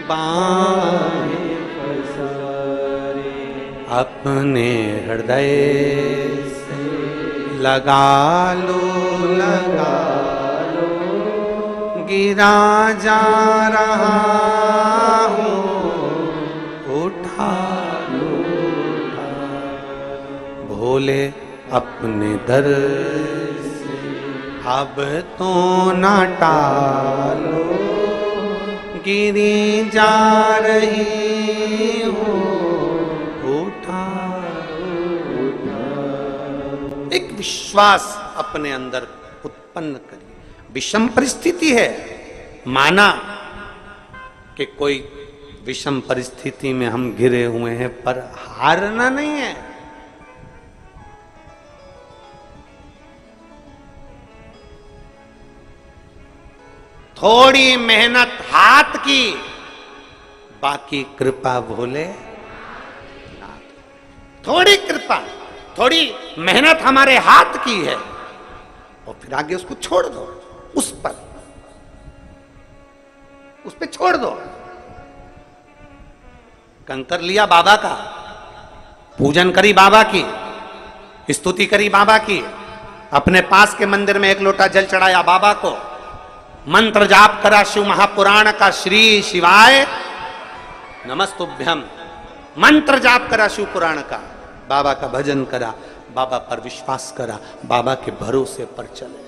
बाहें पसारे, अपने हृदय से लगा लो गिरा जा रहा हूँ, उठा लो भोले अपने दर से अब तो न टालो, गिरी जा रही हूँ, उठा। एक विश्वास अपने अंदर उत्पन्न करिए। विषम परिस्थिति है, माना कि कोई विषम परिस्थिति में हम घिरे हुए हैं, पर हारना नहीं है। थोड़ी मेहनत हाथ की, बाकी कृपा भोले। थोड़ी कृपा, थोड़ी मेहनत हमारे हाथ की है, और फिर आगे उसको छोड़ दो, उस पे छोड़ दो। कंकर लिया बाबा का, पूजन करी बाबा की, स्तुति करी बाबा की, अपने पास के मंदिर में एक लोटा जल चढ़ाया बाबा को, मंत्र जाप करा शिव महापुराण का, श्री शिवाय नमस्तुभ्यम, मंत्र जाप करा शिव पुराण का, बाबा का भजन करा, बाबा पर विश्वास करा, बाबा के भरोसे पर चले,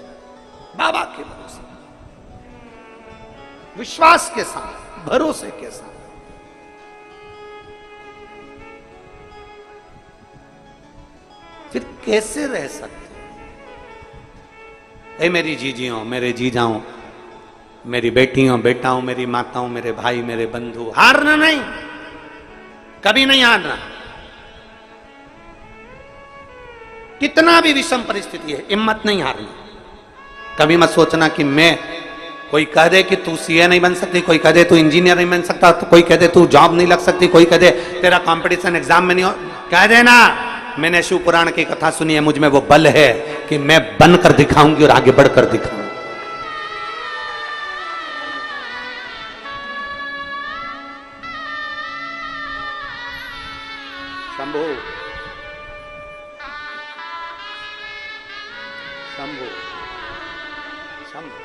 बाबा के भरोसे, विश्वास के साथ, भरोसे के साथ। फिर कैसे रह सकते? ए मेरी जीजियों, मेरे जीजाओं, मेरी बेटियों, बेटाओं, मेरी माताओं, मेरे भाई, मेरे बंधु, हारना नहीं, कभी नहीं हारना। कितना भी विषम परिस्थिति है, हिम्मत नहीं हारना। कभी मत सोचना कि मैं, कोई कह दे कि तू सीए नहीं बन सकती, कोई कह दे तू इंजीनियर नहीं बन सकता, तो कोई कह दे तू जॉब नहीं लग सकती, कोई कह दे तेरा कंपटीशन एग्जाम में नहीं हो, कह देना मैंने शिव पुराण की कथा सुनी है, मुझ में वो बल है कि मैं बनकर दिखाऊंगी और आगे बढ़कर दिखाऊंगी। शंभू शंभू शंभू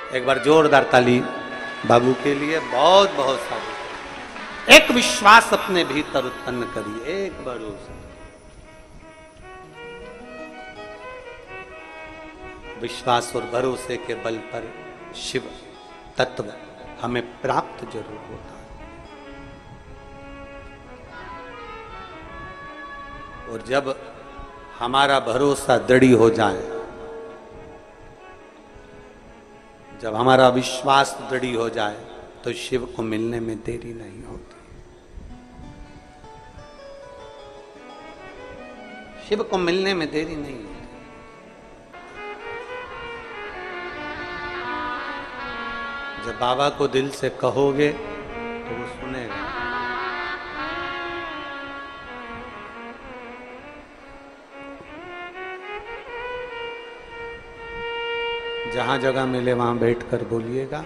एक बार जोरदार ताली बाबू के लिए, बहुत बहुत सारी। एक विश्वास अपने भीतर उत्पन्न करिए, एक भरोसा। विश्वास और भरोसे के बल पर शिव तत्व हमें प्राप्त जरूर होता है। और जब हमारा भरोसा दृढ़ हो जाए, जब हमारा विश्वास दृढ़ हो जाए, तो शिव को मिलने में देरी नहीं होती। शिव को मिलने में देरी नहीं होती। जब बाबा को दिल से कहोगे तो वो सुनेगा। जहां जगह मिले वहां बैठकर बोलिएगा,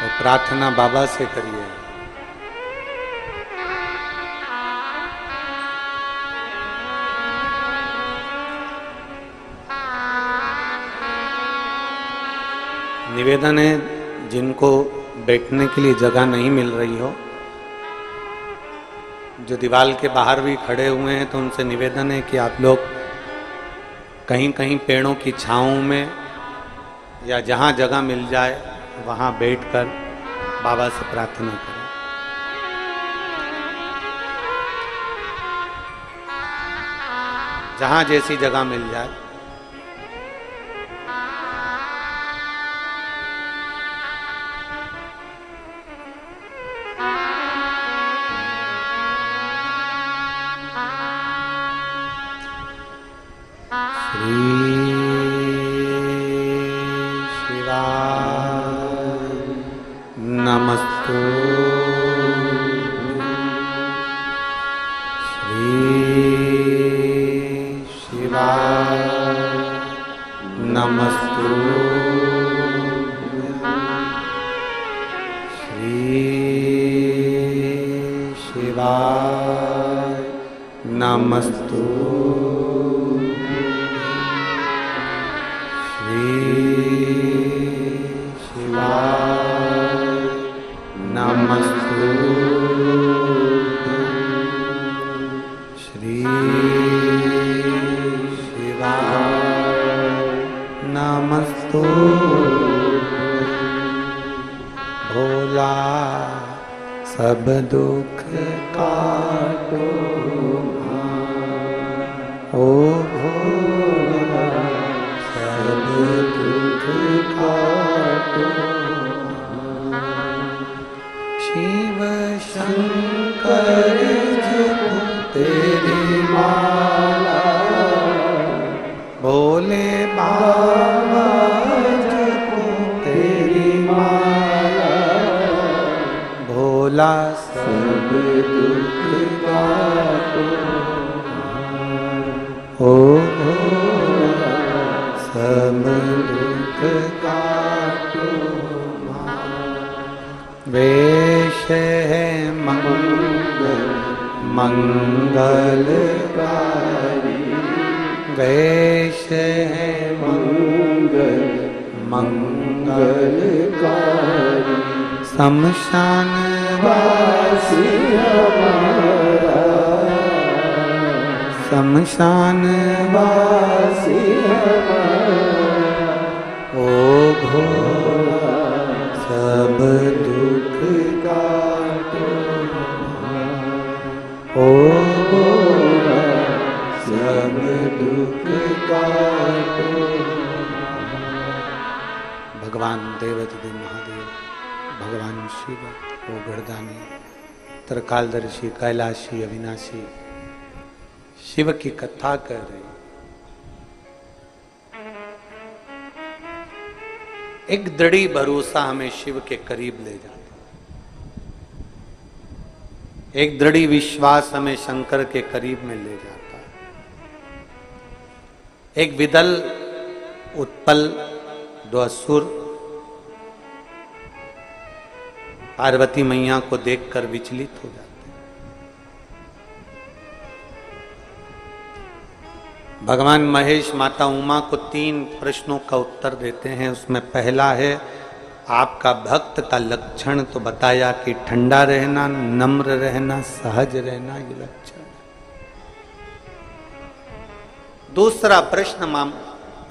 और प्रार्थना बाबा से करिए। निवेदन है, जिनको बैठने के लिए जगह नहीं मिल रही हो, जो दीवार के बाहर भी खड़े हुए हैं, तो उनसे निवेदन है कि आप लोग कहीं कहीं पेड़ों की छाँव में या जहाँ जगह मिल जाए वहाँ बैठकर बाबा से प्रार्थना करें। जहाँ जैसी जगह मिल जाए। नमस्तु श्री शिवाय नमस्तु श्री शिवाय नमस्तु श्री शिवाय नमस्तु श्री शिवाय नमस्तु भोला सब दुख काटो ओ भोला सब दुख काटो शिव शंकर जपो तेरी माला भोले बाबा जपो तेरी माला भोला सब दुख काटो ओ भोला सब दुख काटो वेश है मंगलकारी वेश है मंगलकारी शमशान वासी हमारा शमशान वासी हमारा ओ भोला सब दुख काटो ओ भोला सब दुख काटो। भगवान देवदेव महादेव भगवान शिव ओ गर्दानी त्रिकालदर्शी कैलाशी अविनाशी शिव की कथा कर रहे। एक दृढ़ी भरोसा हमें शिव के करीब ले जाता, एक दृढ़ी विश्वास हमें शंकर के करीब में ले जाता है। एक विदल उत्पल दो असुर पार्वती मैया को देखकर विचलित हो जाते। भगवान महेश माता उमा को 3 प्रश्नों का उत्तर देते हैं। उसमें पहला है आपका भक्त का लक्षण तो बताया कि ठंडा रहना, नम्र रहना, सहज रहना ये लक्षण। दूसरा प्रश्न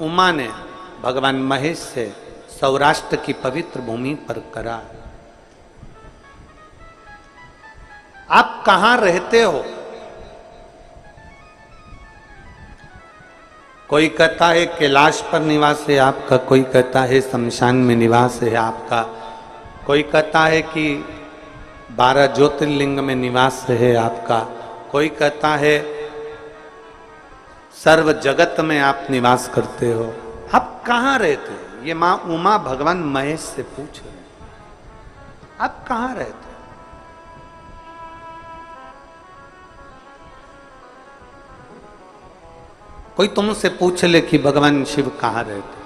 उमा ने भगवान महेश से सौराष्ट्र की पवित्र भूमि पर करा, आप कहां रहते हो? कोई कहता है कैलाश पर निवास है आपका, कोई कहता है शमशान में निवास है आपका, कोई कहता है कि 12 ज्योतिर्लिंग में निवास है आपका, कोई कहता है सर्व जगत में आप निवास करते हो। आप कहाँ रहते हो? ये माँ उमा भगवान महेश से पूछ रहे हैं, आप कहाँ रहते हो? कोई तुमसे पूछ ले कि भगवान शिव कहाँ रहते,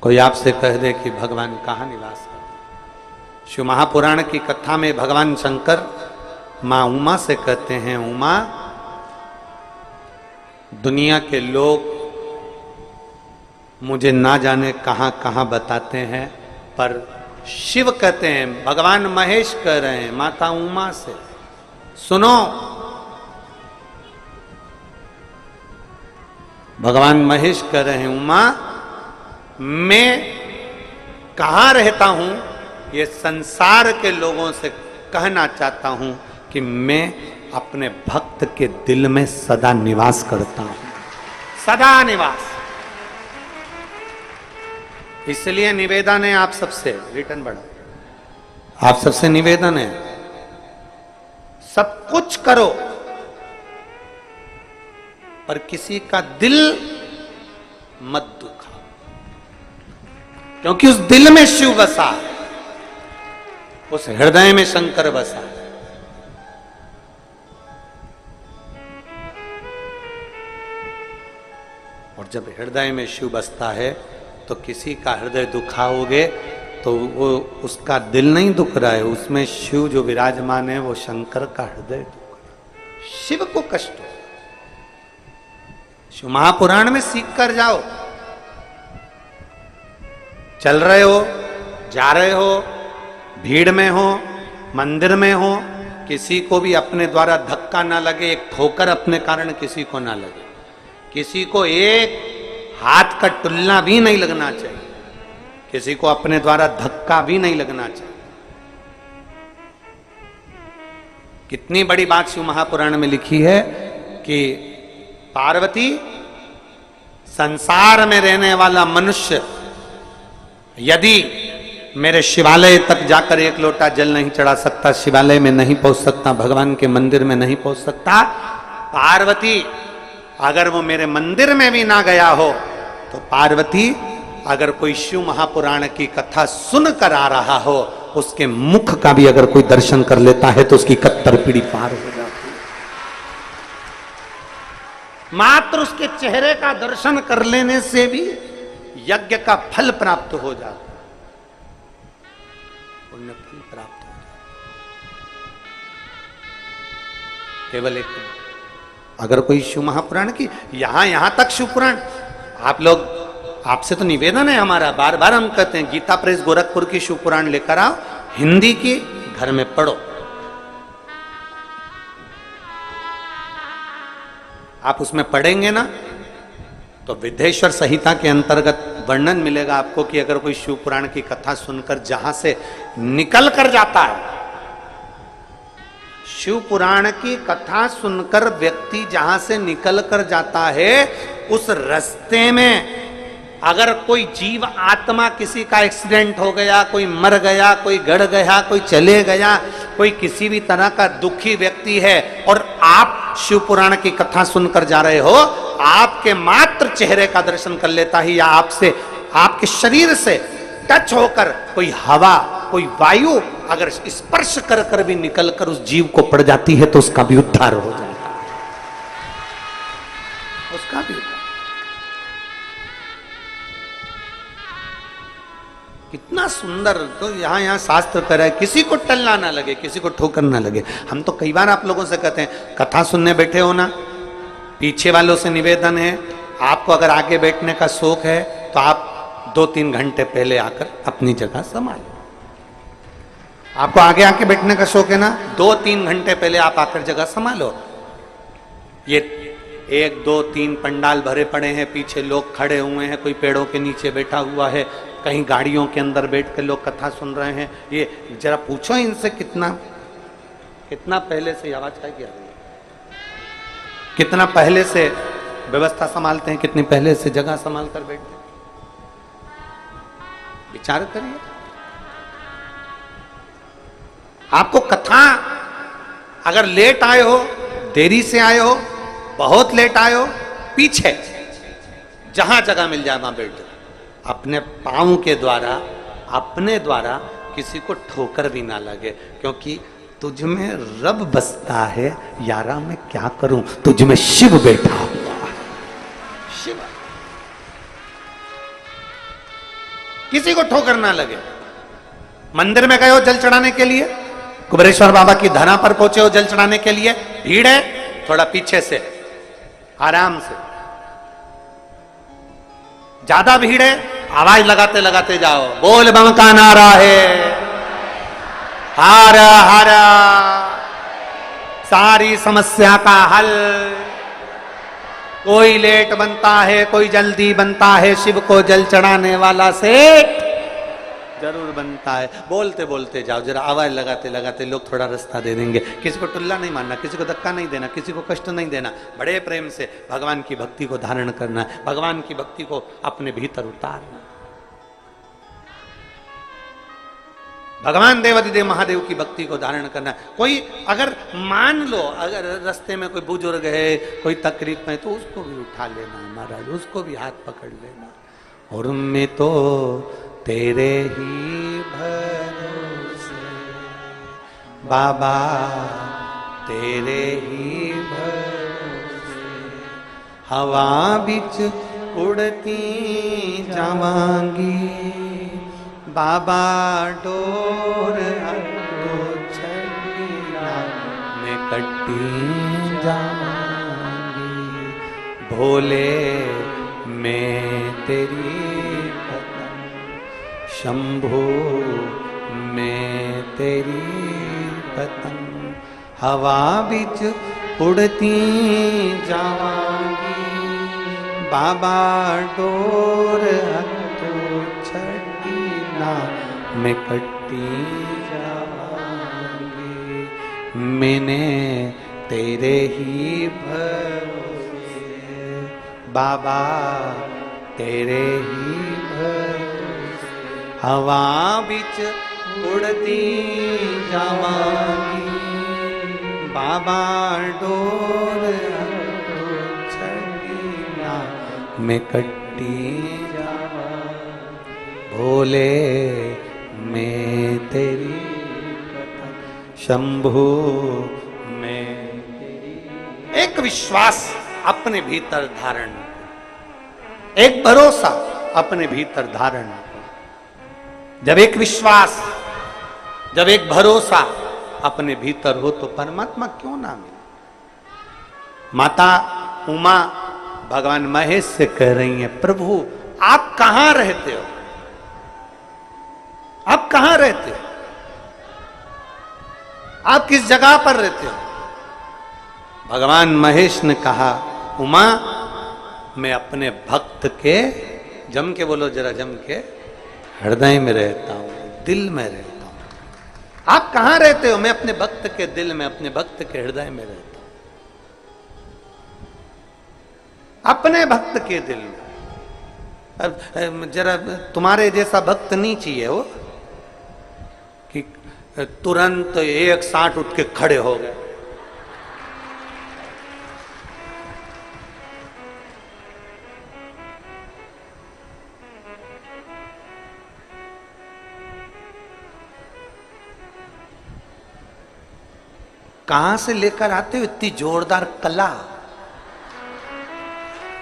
कोई आपसे कह दे कि भगवान कहाँ निवास करते। शिव महापुराण की कथा में भगवान शंकर माँ उमा से कहते हैं, उमा दुनिया के लोग मुझे ना जाने कहाँ कहाँ बताते हैं, पर शिव कहते हैं, भगवान महेश कह रहे हैं माता उमा से, सुनो भगवान महेश कह रहे हैं, उमा मैं कहां रहता हूं, ये संसार के लोगों से कहना चाहता हूं कि मैं अपने भक्त के दिल में सदा निवास करता हूं, सदा निवास। इसलिए निवेदन है आप सबसे, रिटर्न बढ़ो, आप सबसे निवेदन है, सब कुछ करो पर किसी का दिल मत दुखाओ, क्योंकि उस दिल में शिव बसा, उस हृदय में शंकर बसा। और जब हृदय में शिव बसता है तो किसी का हृदय दुखाओगे तो वो उसका दिल नहीं दुख रहा है, उसमें शिव जो विराजमान है वो शंकर का हृदय दुख रहा है, शिव को कष्ट हो। शिव महापुराण में सीख कर जाओ। चल रहे हो, जा रहे हो, भीड़ में हो, मंदिर में हो, किसी को भी अपने द्वारा धक्का ना लगे, एक ठोकर अपने कारण किसी को ना लगे, किसी को एक हाथ का टुल्ला भी नहीं लगना चाहिए, किसी को अपने द्वारा धक्का भी नहीं लगना चाहिए। कितनी बड़ी बात शिव महापुराण में लिखी है कि पार्वती, संसार में रहने वाला मनुष्य यदि मेरे शिवालय तक जाकर एक लोटा जल नहीं चढ़ा सकता, शिवालय में नहीं पहुंच सकता, भगवान के मंदिर में नहीं पहुंच सकता, पार्वती अगर वो मेरे मंदिर में भी ना गया हो तो पार्वती अगर कोई शिव महापुराण की कथा सुन कर आ रहा हो, उसके मुख का भी अगर कोई दर्शन कर लेता है तो उसकी कत्तर पीढ़ी पार हो जाती है। मात्र उसके चेहरे का दर्शन कर लेने से भी यज्ञ का फल प्राप्त हो जाता है, पुण्य फल प्राप्त हो जाता है। केवल एक, अगर कोई शिव महापुराण की यहां तक शिव पुराण, आप लोग, आपसे तो निवेदन है हमारा, बार बार हम कहते हैं गीता प्रेस गोरखपुर की शिव पुराण लेकर आओ, हिंदी की घर में पढ़ो। आप उसमें पढ़ेंगे ना तो विद्येश्वर संहिता के अंतर्गत वर्णन मिलेगा आपको कि अगर कोई शिव पुराण की कथा सुनकर जहां से निकल कर जाता है, शिव पुराण की कथा सुनकर व्यक्ति जहां से निकल कर जाता है, उस रास्ते में अगर कोई जीव आत्मा, किसी का एक्सीडेंट हो गया, कोई मर गया, कोई गड़ गया, कोई चले गया, कोई किसी भी तरह का दुखी व्यक्ति है और आप शिव पुराण की कथा सुनकर जा रहे हो, आपके मात्र चेहरे का दर्शन कर लेता है या आपसे, आपके शरीर से टच होकर कोई हवा, कोई वायु अगर स्पर्श कर कर भी निकल कर उस जीव को पड़ जाती है तो उसका भी उद्धार हो जाता है, उसका भी। कितना सुंदर। तो यहां शास्त्र कह रहा है किसी को टलना ना लगे, किसी को ठोकर ना लगे। हम तो कई बार आप लोगों से कहते हैं कथा सुनने बैठे हो ना, पीछे वालों से निवेदन है, आपको अगर आगे बैठने का शौक है तो आप 2-3 घंटे पहले आकर अपनी जगह संभालो। आपको आगे आके बैठने का शौक है ना, 2-3 घंटे पहले आप आकर जगह संभालो। ये 1-2-3 पंडाल भरे पड़े हैं, पीछे लोग खड़े हुए हैं, कोई पेड़ों के नीचे बैठा हुआ है, कहीं गाड़ियों के अंदर बैठ के लोग कथा सुन रहे हैं। ये जरा पूछो इनसे कितना पहले से आवाज का क्या, कितना पहले से व्यवस्था संभालते हैं, कितनी पहले से जगह संभाल कर बैठते हैं। विचार करिए। आपको कथा अगर लेट आए हो, देरी से आए हो, बहुत लेट आए हो, पीछे जहां जगह मिल जाए वहां बैठ जाओ। अपने पांव के द्वारा, अपने द्वारा किसी को ठोकर भी ना लगे, क्योंकि तुझ में रब बसता है यारा, मैं क्या करूं, तुझ में शिव बैठा हुआ है, शिव। किसी को ठोकर ना लगे। मंदिर में गए हो जल चढ़ाने के लिए, कुबेरेश्वर बाबा की धरा पर पहुंचे हो जल चढ़ाने के लिए, भीड़ है, थोड़ा पीछे से आराम से। ज्यादा भीड़ है, आवाज लगाते लगाते जाओ, बोल बम का नारा है, हर हर सारी समस्या का हल। कोई लेट बनता है, कोई जल्दी बनता है, शिव को जल चढ़ाने वाला सेठ जरूर बनता है। बोलते बोलते जाओ, जरा आवाज लगाते लगाते लोग थोड़ा रास्ता दे देंगे। किसी को टुल्ला नहीं मारना, किसी को धक्का नहीं देना, किसी को कष्ट नहीं देना। बड़े प्रेम से भगवान की भक्ति को धारण करना है, भगवान की भक्ति को अपने भीतर उतारना। भगवान देवाधिदेव महादेव की भक्ति को धारण करना। कोई अगर मान लो अगर रास्ते में कोई बुजुर्ग है, कोई तकलीफ में, तो उसको भी उठा लेना महाराज, उसको भी हाथ पकड़ लेना। और मैं तो तेरे ही भरोसे बाबा, तेरे ही भरोसे हवा बिच उड़ती जावांगी बाबा, डोर तो छड़ीना मैं कट्टी जावांगी। भोले मैं तेरी शंभो मैं तेरी पतंग, हवा बिच उड़ती जावांगी बाबा, डोर तो छड़ीना मैं कट्टी जावांगी। मैंने तेरे ही भरोसे बाबा, तेरे ही भरोसे हवा बिच उड़ती जावांगी बाबा, डोर तो छड़ीना मैं कट्टी जावांगी। भोले मैं तेरी शंभु मैं तेरी। एक विश्वास अपने भीतर धारण, एक भरोसा अपने भीतर धारण। जब एक विश्वास, जब एक भरोसा अपने भीतर हो तो परमात्मा क्यों ना मिले। माता उमा भगवान महेश से कह रही है, प्रभु आप कहां रहते हो, आप कहां रहते हो, आप किस जगह पर रहते हो। भगवान महेश ने कहा, उमा मैं अपने भक्त के, जम के बोलो जरा, जम के, हृदय में रहता हूं, दिल में रहता हूं। आप कहां रहते हो? मैं अपने भक्त के दिल में, अपने भक्त के हृदय में रहता हूं, अपने भक्त के दिल में। अब जरा तुम्हारे जैसा भक्त नहीं चाहिए वो कि तुरंत 160 उठ के खड़े हो गए। कहां से लेकर आते हो इतनी जोरदार कला,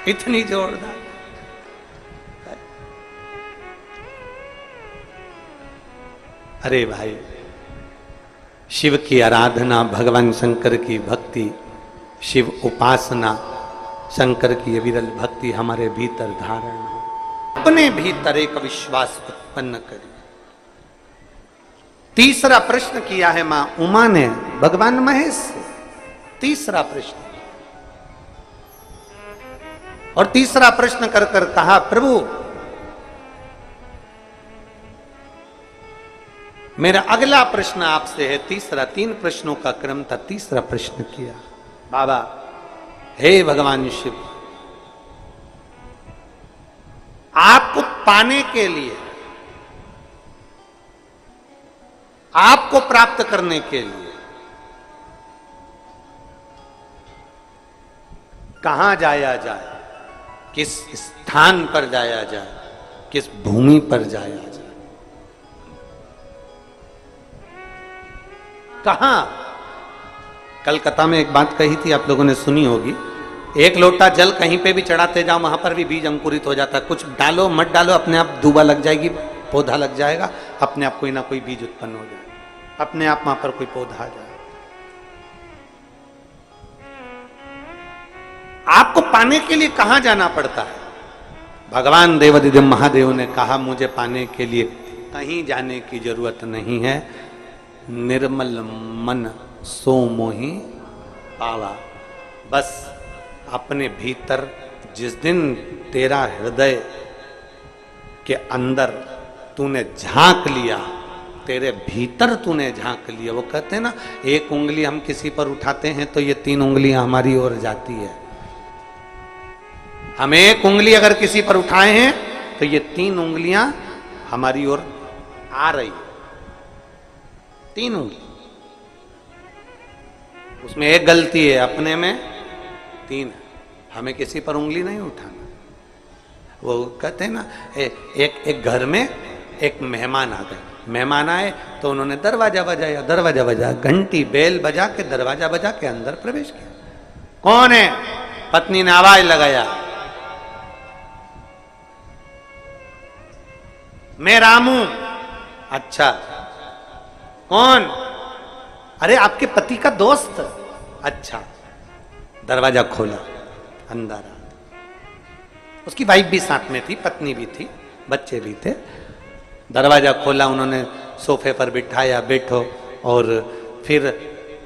इतनी जोरदार। अरे भाई, शिव की आराधना, भगवान शंकर की भक्ति, शिव उपासना, शंकर की अविरल भक्ति हमारे भीतर धारण हो। अपने भीतर एक विश्वास उत्पन्न करिए। तीसरा प्रश्न किया है मां उमा ने भगवान महेश से, तीसरा प्रश्न। और तीसरा प्रश्न कर कर कहा, प्रभु मेरा अगला प्रश्न आपसे है। तीसरा, 3 प्रश्नों का क्रम था, तीसरा प्रश्न किया, बाबा हे भगवान शिव, आपको पाने के लिए, आपको प्राप्त करने के लिए कहां जाया जाए, किस स्थान पर जाया जाए, किस भूमि पर जाया जाए, कहां। कलकत्ता में एक बात कही थी, आप लोगों ने सुनी होगी, एक लोटा जल कहीं पे भी चढ़ाते जाओ, वहां पर भी बीज अंकुरित हो जाता है। कुछ डालो मत डालो, अपने आप दूबा लग जाएगी, पौधा लग जाएगा, अपने आप कोई ना कोई बीज उत्पन्न हो जाएगा, अपने आप वहां पर कोई पौधा आ जाए। आपको पाने के लिए कहां जाना पड़ता है? भगवान देवाधिदेव महादेव ने कहा, मुझे पाने के लिए कहीं जाने की जरूरत नहीं है, निर्मल मन सो मोहि पावा। बस अपने भीतर जिस दिन तेरा हृदय के अंदर तूने झांक लिया, तेरे भीतर तूने झांक लिया, वो कहते हैं ना, एक उंगली हम किसी पर उठाते हैं तो ये 3 उंगलियां हमारी ओर जाती है। हम एक उंगली अगर किसी पर उठाए हैं तो ये 3 उंगलियां हमारी ओर आ रही, 3 उंगली। उसमें एक गलती है, अपने में 3 है। हमें किसी पर उंगली नहीं उठाना। वो कहते हैं ना, एक घर में एक मेहमान आ गए, मेहमान आए तो उन्होंने दरवाजा बजाया, दरवाजा बजा, घंटी बेल बजा के दरवाजा बजा के अंदर प्रवेश किया। कौन है? पत्नी ने आवाज लगाया, मैं रामू। अच्छा, कौन? अरे आपके पति का दोस्त। अच्छा, दरवाजा खोला, अंदर आ। उसकी वाइफ भी साथ में थी, पत्नी भी थी, बच्चे भी थे। दरवाजा खोला, उन्होंने सोफे पर बिठाया, बैठो। और फिर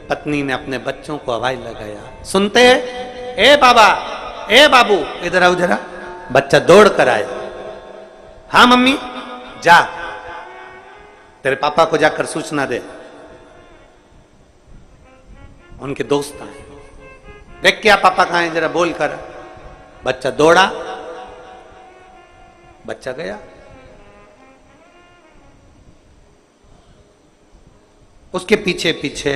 पत्नी ने अपने बच्चों को आवाज लगाया, सुनते हैं? ए बाबा, ए बाबू, इधर आओ जरा। बच्चा दौड़ कर आया, हाँ मम्मी, जा तेरे पापा को जाकर सूचना दे, उनके दोस्त आए। देख क्या पापा कहां है, जरा बोल कर। बच्चा दौड़ा, बच्चा गया। उसके पीछे पीछे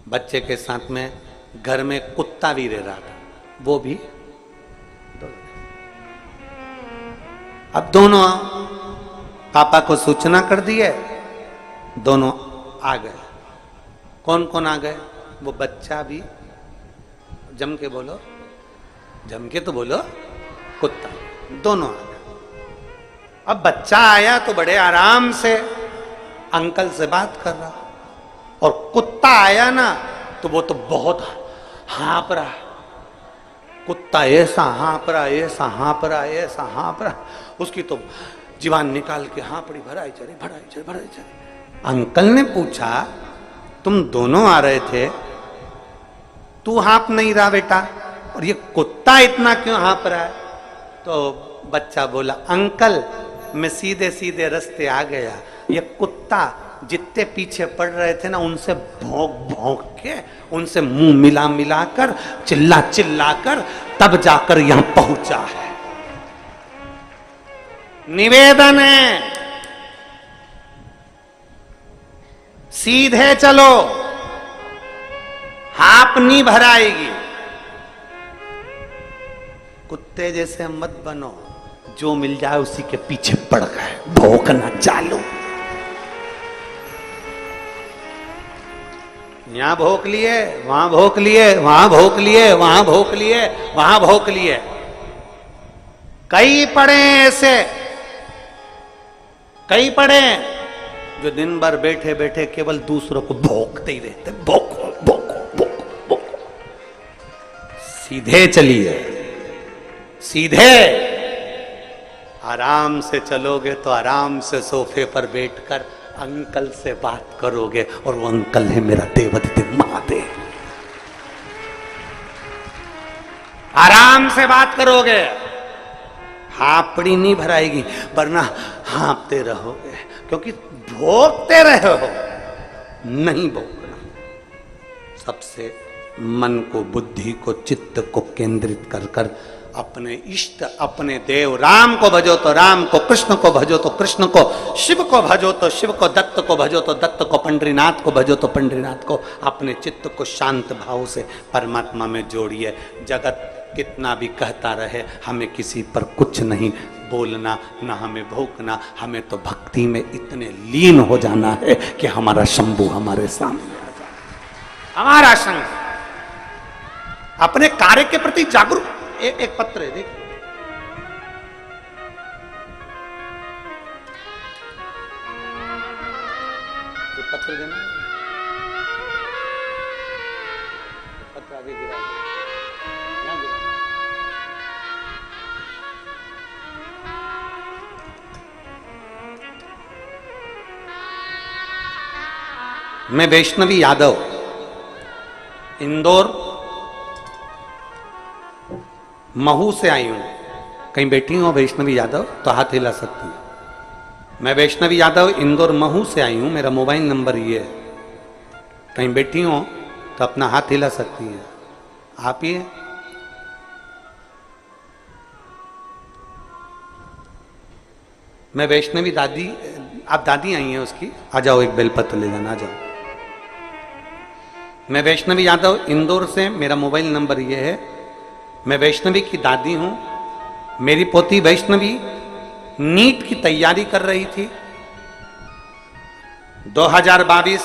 बच्चे के साथ में घर में कुत्ता भी रह रहा था, वो भी। अब दोनों पापा को सूचना कर दी है, दोनों आ गए। कौन कौन आ गए? वो बच्चा भी, जम के बोलो, जम के तो बोलो, कुत्ता, दोनों आ गए। अब बच्चा आया तो बड़े आराम से अंकल से बात कर रहा, और कुत्ता आया ना तो वो तो बहुत हाँप रहा। कुत्ता ऐसा हाँप रहा, ऐसा हाँप रहा, ऐसा हाँप रहा, उसकी तो जीवान निकाल के हाँपड़ी भराई चली, भराई चली, भराई चली। अंकल ने पूछा, तुम दोनों आ रहे थे, तू हाँप नहीं रहा बेटा, और ये कुत्ता इतना क्यों हाँप रहा है? तो बच्चा बोला, अंकल मैं सीधे सीधे रास्ते आ गया, ये कुत्ता जितने पीछे पड़ रहे थे ना, उनसे भौंक भौंक के, उनसे मुंह मिला मिला कर, चिल्ला चिल्ला कर तब जाकर यहां पहुंचा है। निवेदन है, सीधे चलो, हाप नहीं भराएगी। कुत्ते जैसे मत बनो, जो मिल जाए उसी के पीछे पड़ गए, भौंकना चालू। यहां भौंक लिए, वहां भौंक लिए, वहां भौंक लिए, वहां भौंक लिए, वहां भौंक लिए। कई पड़े ऐसे, कई पड़े जो दिन भर बैठे बैठे केवल दूसरों को भौंकते ही रहते, भौंको भौंको भौंको भौंको। सीधे चलिए, सीधे। आराम से चलोगे तो आराम से सोफे पर बैठकर अंकल से बात करोगे, और वो अंकल है मेरा देवाधिदेव महादेव। आराम से बात करोगे, हापड़ी नहीं भराएगी, वरना हाँपते रहोगे, क्योंकि भोगते रहे हो। नहीं भोगना। सबसे मन को, बुद्धि को, चित्त को केंद्रित कर कर अपने इष्ट, अपने देव राम को भजो तो राम को, कृष्ण को भजो तो कृष्ण को, शिव को भजो तो शिव को, दत्त को भजो तो दत्त को, पंडरीनाथ को भजो तो पंडरीनाथ को। अपने चित्त को शांत भाव से परमात्मा में जोड़िए। जगत कितना भी कहता रहे, हमें किसी पर कुछ नहीं बोलना, ना हमें भौंकना। हमें तो भक्ति में इतने लीन हो जाना है कि हमारा शंभू हमारे सामने आ जाए, हमारा शंकर। अपने कार्य के प्रति जागरूक। एक पत्र है, देखिए, पत्र देना, पत्र आगे गिरा, यहां गिरा। मैं वैष्णवी यादव, इंदौर महू से आई हूं। कहीं बैठी हो वैष्णवी यादव तो हाथ हिला सकती है। मैं वैष्णवी यादव इंदौर महू से आई हूं, मेरा मोबाइल नंबर ये है। कहीं बैठी हो तो अपना हाथ हिला सकती है। आप ही है? मैं वैष्णवी दादी, आप दादी आई हैं उसकी, आ जाओ एक बेलपत्र ले जाना, आ जाओ। मैं वैष्णवी यादव इंदौर से, मेरा मोबाइल नंबर ये है। मैं वैष्णवी की दादी हूं। मेरी पोती वैष्णवी नीट की तैयारी कर रही थी। 2022,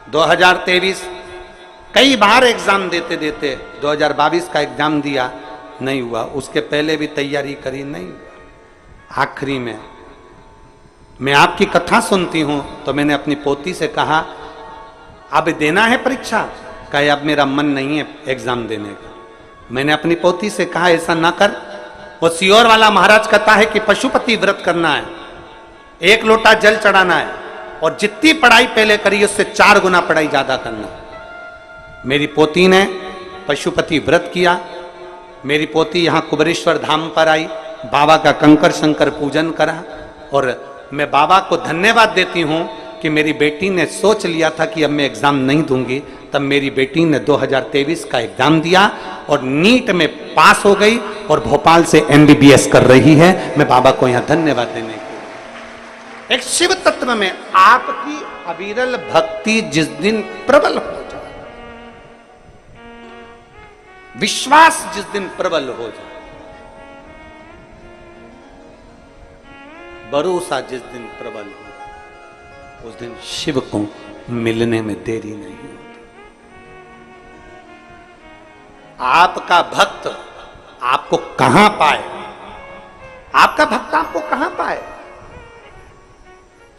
2023 कई बार एग्जाम देते देते 2022 का एग्जाम दिया, नहीं हुआ। उसके पहले भी तैयारी करी, नहीं हुआ। आखिरी में मैं आपकी कथा सुनती हूं तो मैंने अपनी पोती से कहा, अब देना है परीक्षा? कहे अब मेरा मन नहीं है एग्जाम देने का। मैंने अपनी पोती से कहा ऐसा ना कर। वो सियोर वाला महाराज कहता है कि पशुपति व्रत करना है, 1 लोटा जल चढ़ाना है, और जितनी पढ़ाई पहले करी उससे 4 गुना पढ़ाई ज्यादा करना। मेरी पोती ने पशुपति व्रत किया। मेरी पोती यहां कुबरेश्वर धाम पर आई, बाबा का कंकर शंकर पूजन करा। और मैं बाबा को धन्यवाद देती हूं कि मेरी बेटी ने सोच लिया था कि अब मैं एग्जाम नहीं दूंगी, तब मेरी बेटी ने 2023 का एग्जाम दिया और नीट में पास हो गई और भोपाल से MBBS कर रही है। मैं बाबा को यहां धन्यवाद देने की। एक शिव तत्व में आपकी अविरल भक्ति जिस दिन प्रबल हो जाए, विश्वास जिस दिन प्रबल हो जाए, भरोसा जिस दिन प्रबल हो, उस दिन शिव को मिलने में देरी नहीं होती। आपका भक्त आपको कहां पाए? आपका भक्त आपको कहां पाए?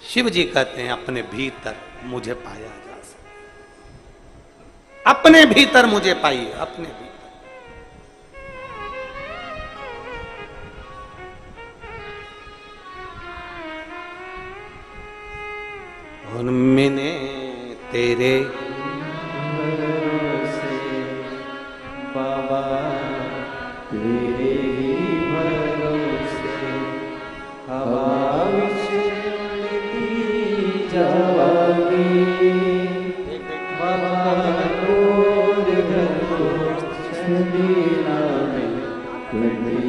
शिव जी कहते हैं अपने भीतर मुझे पाया जा सकता। अपने भीतर मुझे पाइए, अपने भीतर। और मैंने तेरे भरोसे बाबा, तेरे ही भरोसे हवा विच उड़ती जावांगी। बाबा रोज घरों छंदीना में कटी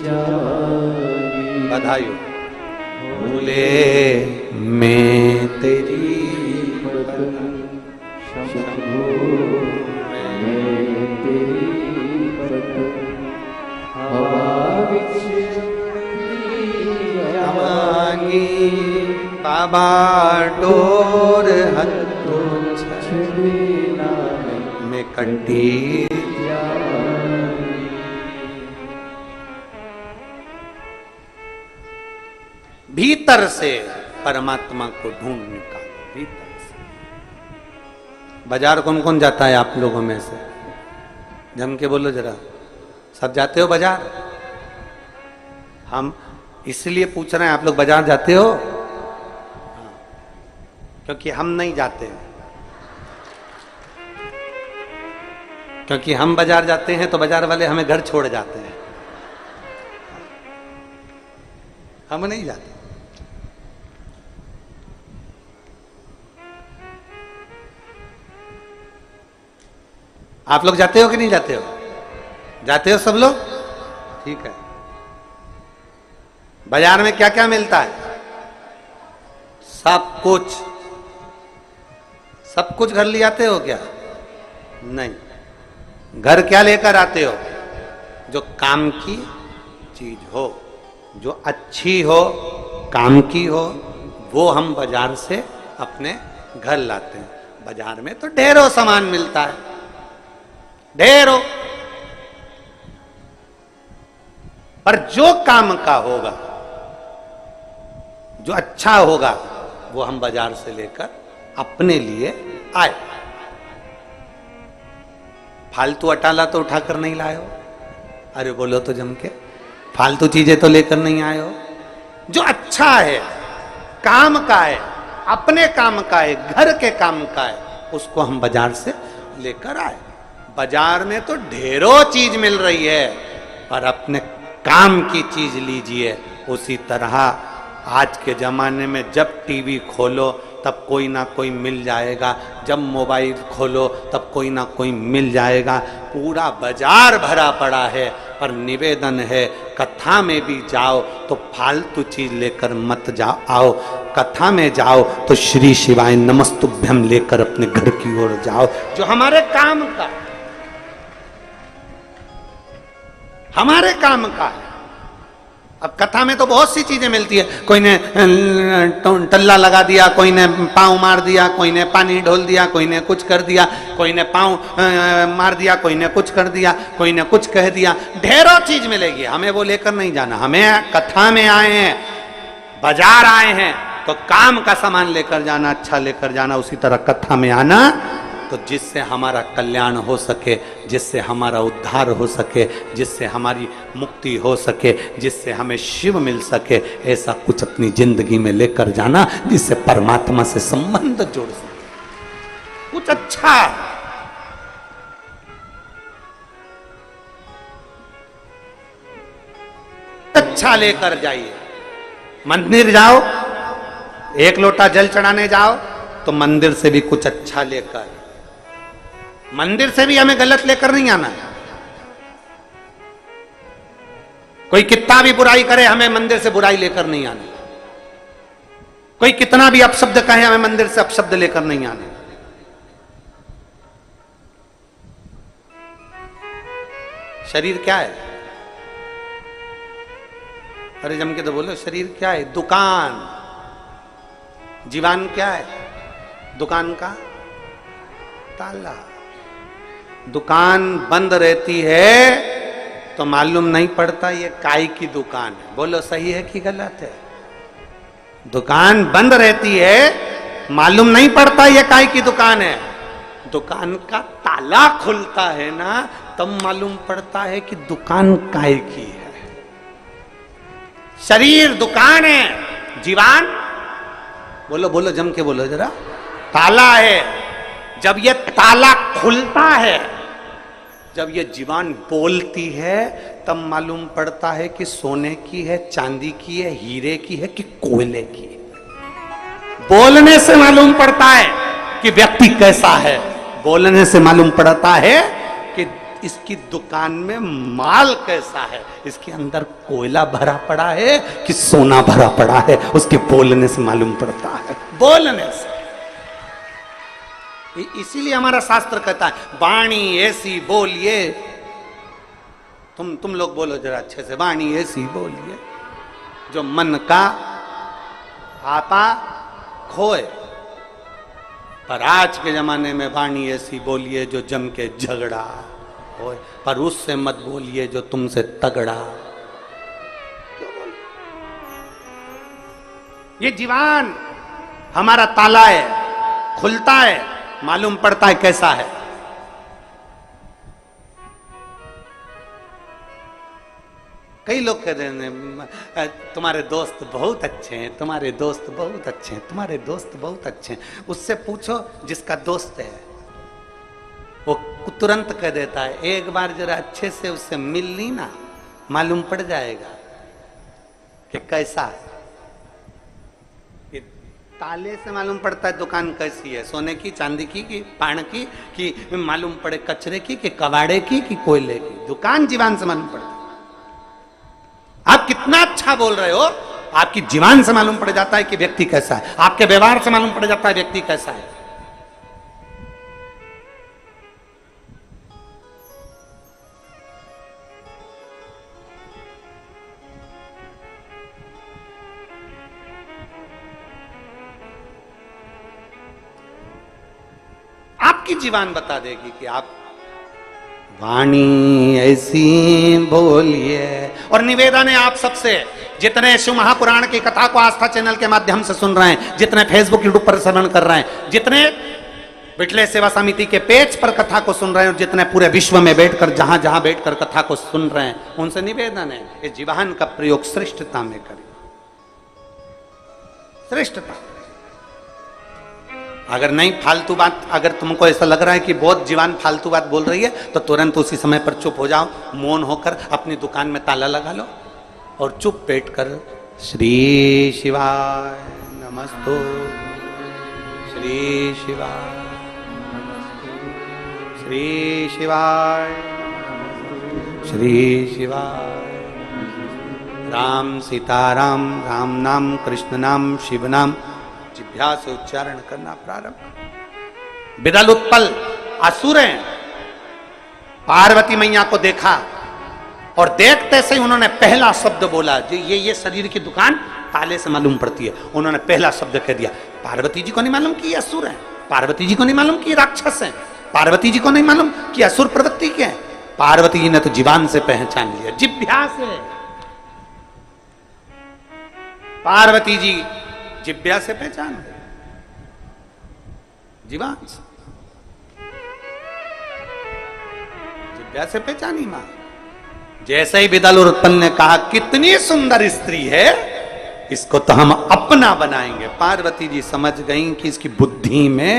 जावांगी। बधाई हो। भूले मैं तेरी पतन शंभो, मैं तेरी पतन हवा विच उड़ती जावांगी। बाबा डोर हथों छंदीना में कटी। भीतर से परमात्मा को ढूंढ निकालो, भीतर से। बाजार कौन कौन जाता है आप लोगों में से? जम के बोलो जरा, सब जाते हो बाजार? हम इसलिए पूछ रहे हैं, आप लोग बाजार जाते हो? क्योंकि हम नहीं जाते हैं। क्योंकि हम बाजार जाते हैं तो बाजार वाले हमें घर छोड़ जाते हैं, हम नहीं जाते। आप लोग जाते हो कि नहीं जाते हो? जाते हो सब लोग? ठीक है। बाजार में क्या क्या मिलता है? सब कुछ। सब कुछ घर ले आते हो क्या? नहीं। घर क्या लेकर आते हो? जो काम की चीज हो, जो अच्छी हो, काम की हो, वो हम बाजार से अपने घर लाते हैं। बाजार में तो ढेरों सामान मिलता है, ढेरों। पर जो काम का होगा, जो अच्छा होगा, वो हम बाजार से लेकर अपने लिए आए। फालतू अटाला तो उठाकर नहीं लाए हो? अरे बोलो तो जम के, फालतू चीजें तो लेकर नहीं आए हो। जो अच्छा है, काम का है, अपने काम का है, घर के काम का है, उसको हम बाजार से लेकर आए। बाजार में तो ढेरों चीज मिल रही है, पर अपने काम की चीज लीजिए। उसी तरह आज के जमाने में जब टीवी खोलो तब कोई ना कोई मिल जाएगा, जब मोबाइल खोलो तब कोई ना कोई मिल जाएगा। पूरा बाजार भरा पड़ा है, पर निवेदन है कथा में भी जाओ तो फालतू चीज लेकर मत जाओ। आओ कथा में जाओ तो श्री शिवाय नमस्तुभ्यम लेकर अपने घर की ओर जाओ, जो हमारे काम का है। अब कथा में तो बहुत सी चीजें मिलती है, कोई ने टल्ला लगा दिया, कोई ने पांव मार दिया, कोई ने पानी ढोल दिया, कोई ने कुछ कर दिया, कोई ने पांव मार दिया, कोई ने कुछ कर दिया, कोई ने कुछ कह दिया। ढेरों चीज मिलेगी, हमें वो लेकर नहीं जाना। हमें कथा में आए हैं, बाजार आए हैं तो काम का सामान लेकर जाना, अच्छा लेकर जाना। उसी तरह कथा में आना तो जिससे हमारा कल्याण हो सके, जिससे हमारा उद्धार हो सके, जिससे हमारी मुक्ति हो सके, जिससे हमें शिव मिल सके, ऐसा कुछ अपनी जिंदगी में लेकर जाना जिससे परमात्मा से संबंध जोड़ सके। कुछ अच्छा लेकर जाइए। मंदिर जाओ, एक लोटा जल चढ़ाने जाओ तो मंदिर से भी कुछ अच्छा लेकर, मंदिर से भी हमें गलत लेकर नहीं आना है। कोई कितना भी बुराई करे, हमें मंदिर से बुराई लेकर नहीं आना। कोई कितना भी अपशब्द कहे, हमें मंदिर से अपशब्द लेकर नहीं आना। शरीर क्या है? अरे जम के तो बोलो, शरीर क्या है? दुकान। जीवन क्या है? दुकान का ताला। दुकान बंद रहती है तो मालूम नहीं पड़ता ये काय की दुकान है। बोलो सही है कि गलत है? दुकान बंद रहती है, मालूम नहीं पड़ता ये काय की दुकान है। दुकान का ताला खुलता है ना, तब मालूम पड़ता है कि दुकान काय की है। शरीर दुकान है, जीवन बोलो बोलो जम के बोलो जरा, ताला है। जब ये ताला खुलता है, जब ये जीवान बोलती है, तब मालूम पड़ता है कि सोने की है, चांदी की है, हीरे की है कि कोयले की है। बोलने से मालूम पड़ता है कि व्यक्ति कैसा है। बोलने से मालूम पड़ता है कि इसकी दुकान में माल कैसा है, इसके अंदर कोयला भरा पड़ा है कि सोना भरा पड़ा है। उसके बोलने से मालूम पड़ता है, बोलने से। इसीलिए हमारा शास्त्र कहता है वाणी ऐसी बोलिए। तुम लोग बोलो जरा अच्छे से, वाणी ऐसी बोलिए जो मन का आपा खोए। पर आज के जमाने में वाणी ऐसी बोलिए जो जम के झगड़ा होए, पर उससे मत बोलिए जो तुमसे तगड़ा। ये जीवन हमारा ताला है, खुलता है, मालूम पड़ता है कैसा है। कई लोग कहते हैं तुम्हारे दोस्त बहुत अच्छे हैं, तुम्हारे दोस्त बहुत अच्छे हैं, तुम्हारे दोस्त बहुत अच्छे हैं। उससे पूछो जिसका दोस्त है, वो तुरंत कह देता है एक बार जरा अच्छे से उससे मिल ली ना, मालूम पड़ जाएगा कि कैसा है। ताले से मालूम पड़ता है दुकान कैसी है, सोने की, चांदी की कि पान की, कि मालूम पड़े कचरे की कि कबाड़े की कि कोयले की। दुकान जीवन से मालूम पड़ता है। आप कितना अच्छा बोल रहे हो, आपकी जीवन से मालूम पड़ जाता है कि व्यक्ति कैसा है। आपके व्यवहार से मालूम पड़ जाता है व्यक्ति कैसा है। आपकी जीवन बता देगी कि आप वाणी ऐसी बोलिए। और निवेदन है आप सबसे, जितने शिव महापुराण की कथा को आस्था चैनल के माध्यम से सुन रहे हैं, जितने फेसबुक यूट्यूब पर श्रवण कर रहे हैं, जितने बिटले सेवा समिति के पेज पर कथा को सुन रहे हैं, और जितने पूरे विश्व में बैठकर जहां जहां बैठकर कथा को सुन रहे हैं, उनसे निवेदन है कि जीवन का प्रयोग श्रेष्ठता में करें। श्रेष्ठता अगर नहीं फालतू बात, अगर तुमको ऐसा लग रहा है कि बहुत जीवान फालतू बात बोल रही है तो तुरंत उसी समय पर चुप हो जाओ, मौन होकर अपनी दुकान में ताला लगा लो और चुप बैठ कर श्री शिवाय नमस्तु, श्री शिवाय, श्री शिवाय, श्री शिवाय। राम सीताराम, राम नाम, कृष्ण नाम, शिव नाम जिह्वा से उच्चारण करना प्रारंभ। बिरल उत्पल असुर हैं, पार्वती मैया को देखा और देखते से उन्होंने पहला शब्द बोला, जो ये शरीर की दुकान ताले से मालूम पड़ती है, उन्होंने पहला शब्द कह दिया। पार्वती जी को नहीं मालूम कि ये असुर हैं, पार्वती जी को नहीं मालूम कि ये राक्षस हैं, पार्वती जी को नहीं मालूम कि असुर प्रवृत्ति क्या है। पार्वती जी ने तो जीवान से पहचान लिया, जिह्वा से। पार्वती जी जिह्वा से पहचान गए, जीवान से, जिह्वा से पहचानी मां। जैसे ही बिदल और उत्पल ने कहा कितनी सुंदर स्त्री है, इसको तो हम अपना बनाएंगे। पार्वती जी समझ गईं कि इसकी बुद्धि में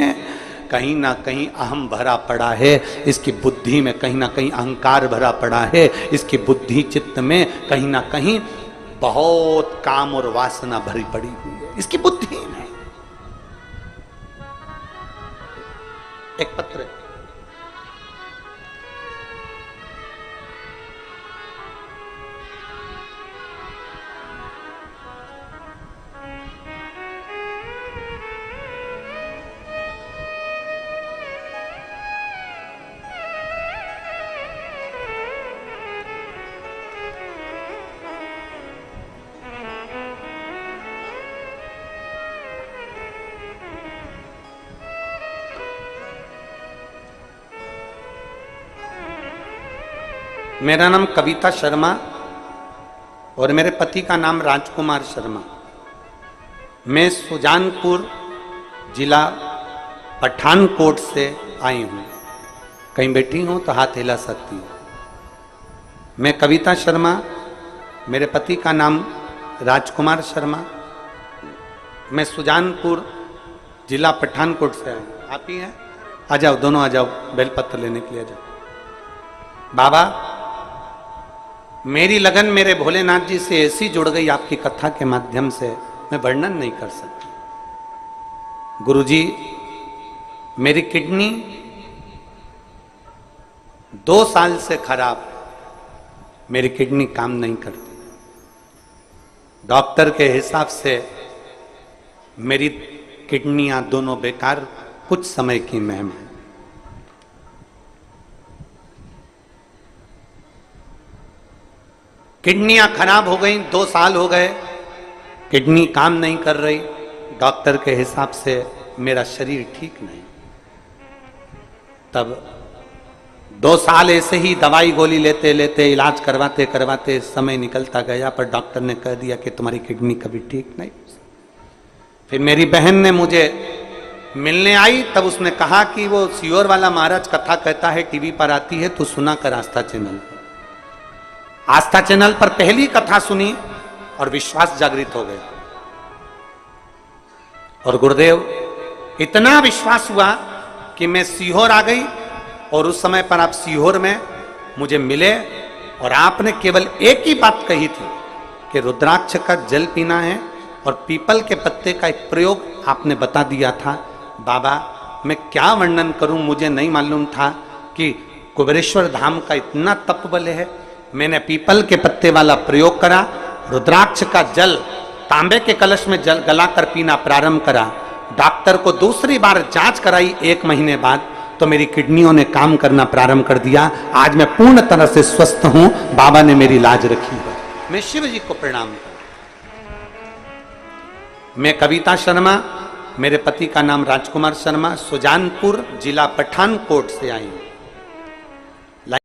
कहीं ना कहीं अहम भरा पड़ा है, इसकी बुद्धि में कहीं ना कहीं अहंकार भरा पड़ा है, इसकी बुद्धि चित्त में कहीं ना कहीं बहुत काम और वासना भरी पड़ी हुई है इसकी बुद्धि में। एक पत्र है, मेरा नाम कविता शर्मा और मेरे पति का नाम राजकुमार शर्मा। मैं सुजानपुर जिला पठानकोट से आई हूँ। कहीं बैठी हूँ तो हाथ हिला सकती हूँ। मैं कविता शर्मा, मेरे पति का नाम राजकुमार शर्मा। मैं सुजानपुर जिला पठानकोट से आई हूँ। आप ही हैं? आ जाओ, दोनों आ जाओ, बेलपत्र लेने के लिए आ जाओ। बाबा, मेरी लगन मेरे भोलेनाथ जी से ऐसी जुड़ गई आपकी कथा के माध्यम से, मैं वर्णन नहीं कर सकती। गुरुजी, मेरी किडनी 2 साल से खराब, मेरी किडनी काम नहीं करती। डॉक्टर के हिसाब से मेरी किडनियां दोनों बेकार, कुछ समय की महम है। किडनियां खराब हो गई, 2 साल हो गए, किडनी काम नहीं कर रही। डॉक्टर के हिसाब से मेरा शरीर ठीक नहीं। तब 2 साल ऐसे ही दवाई गोली लेते लेते, इलाज करवाते करवाते समय निकलता गया, पर डॉक्टर ने कह दिया कि तुम्हारी किडनी कभी ठीक नहीं। फिर मेरी बहन ने मुझे मिलने आई, तब उसने कहा कि वो सियोर वाला महाराज कथा कहता है, टीवी पर आती है, तो सुना कर आस्था चैनल पर। आस्था चैनल पर पहली कथा सुनी और विश्वास जागृत हो गया। और गुरुदेव, इतना विश्वास हुआ कि मैं सीहोर आ गई और उस समय पर आप सीहोर में मुझे मिले और आपने केवल एक ही बात कही थी कि रुद्राक्ष का जल पीना है और पीपल के पत्ते का एक प्रयोग आपने बता दिया था। बाबा, मैं क्या वर्णन करूं, मुझे नहीं मालूम था कि कुबेरेश्वर धाम का इतना तप बल है। मैंने पीपल के पत्ते वाला प्रयोग करा, रुद्राक्ष का जल तांबे के कलश में जल गलाकर पीना प्रारंभ करा। डॉक्टर को दूसरी बार जांच कराई 1 महीने बाद, तो मेरी किडनियों ने काम करना प्रारंभ कर दिया। आज मैं पूर्ण तरह से स्वस्थ हूं। बाबा ने मेरी लाज रखी है। मैं शिव जी को प्रणाम करता। मैं कविता शर्मा, मेरे पति का नाम राजकुमार शर्मा, सुजानपुर जिला पठानकोट से आई हूं।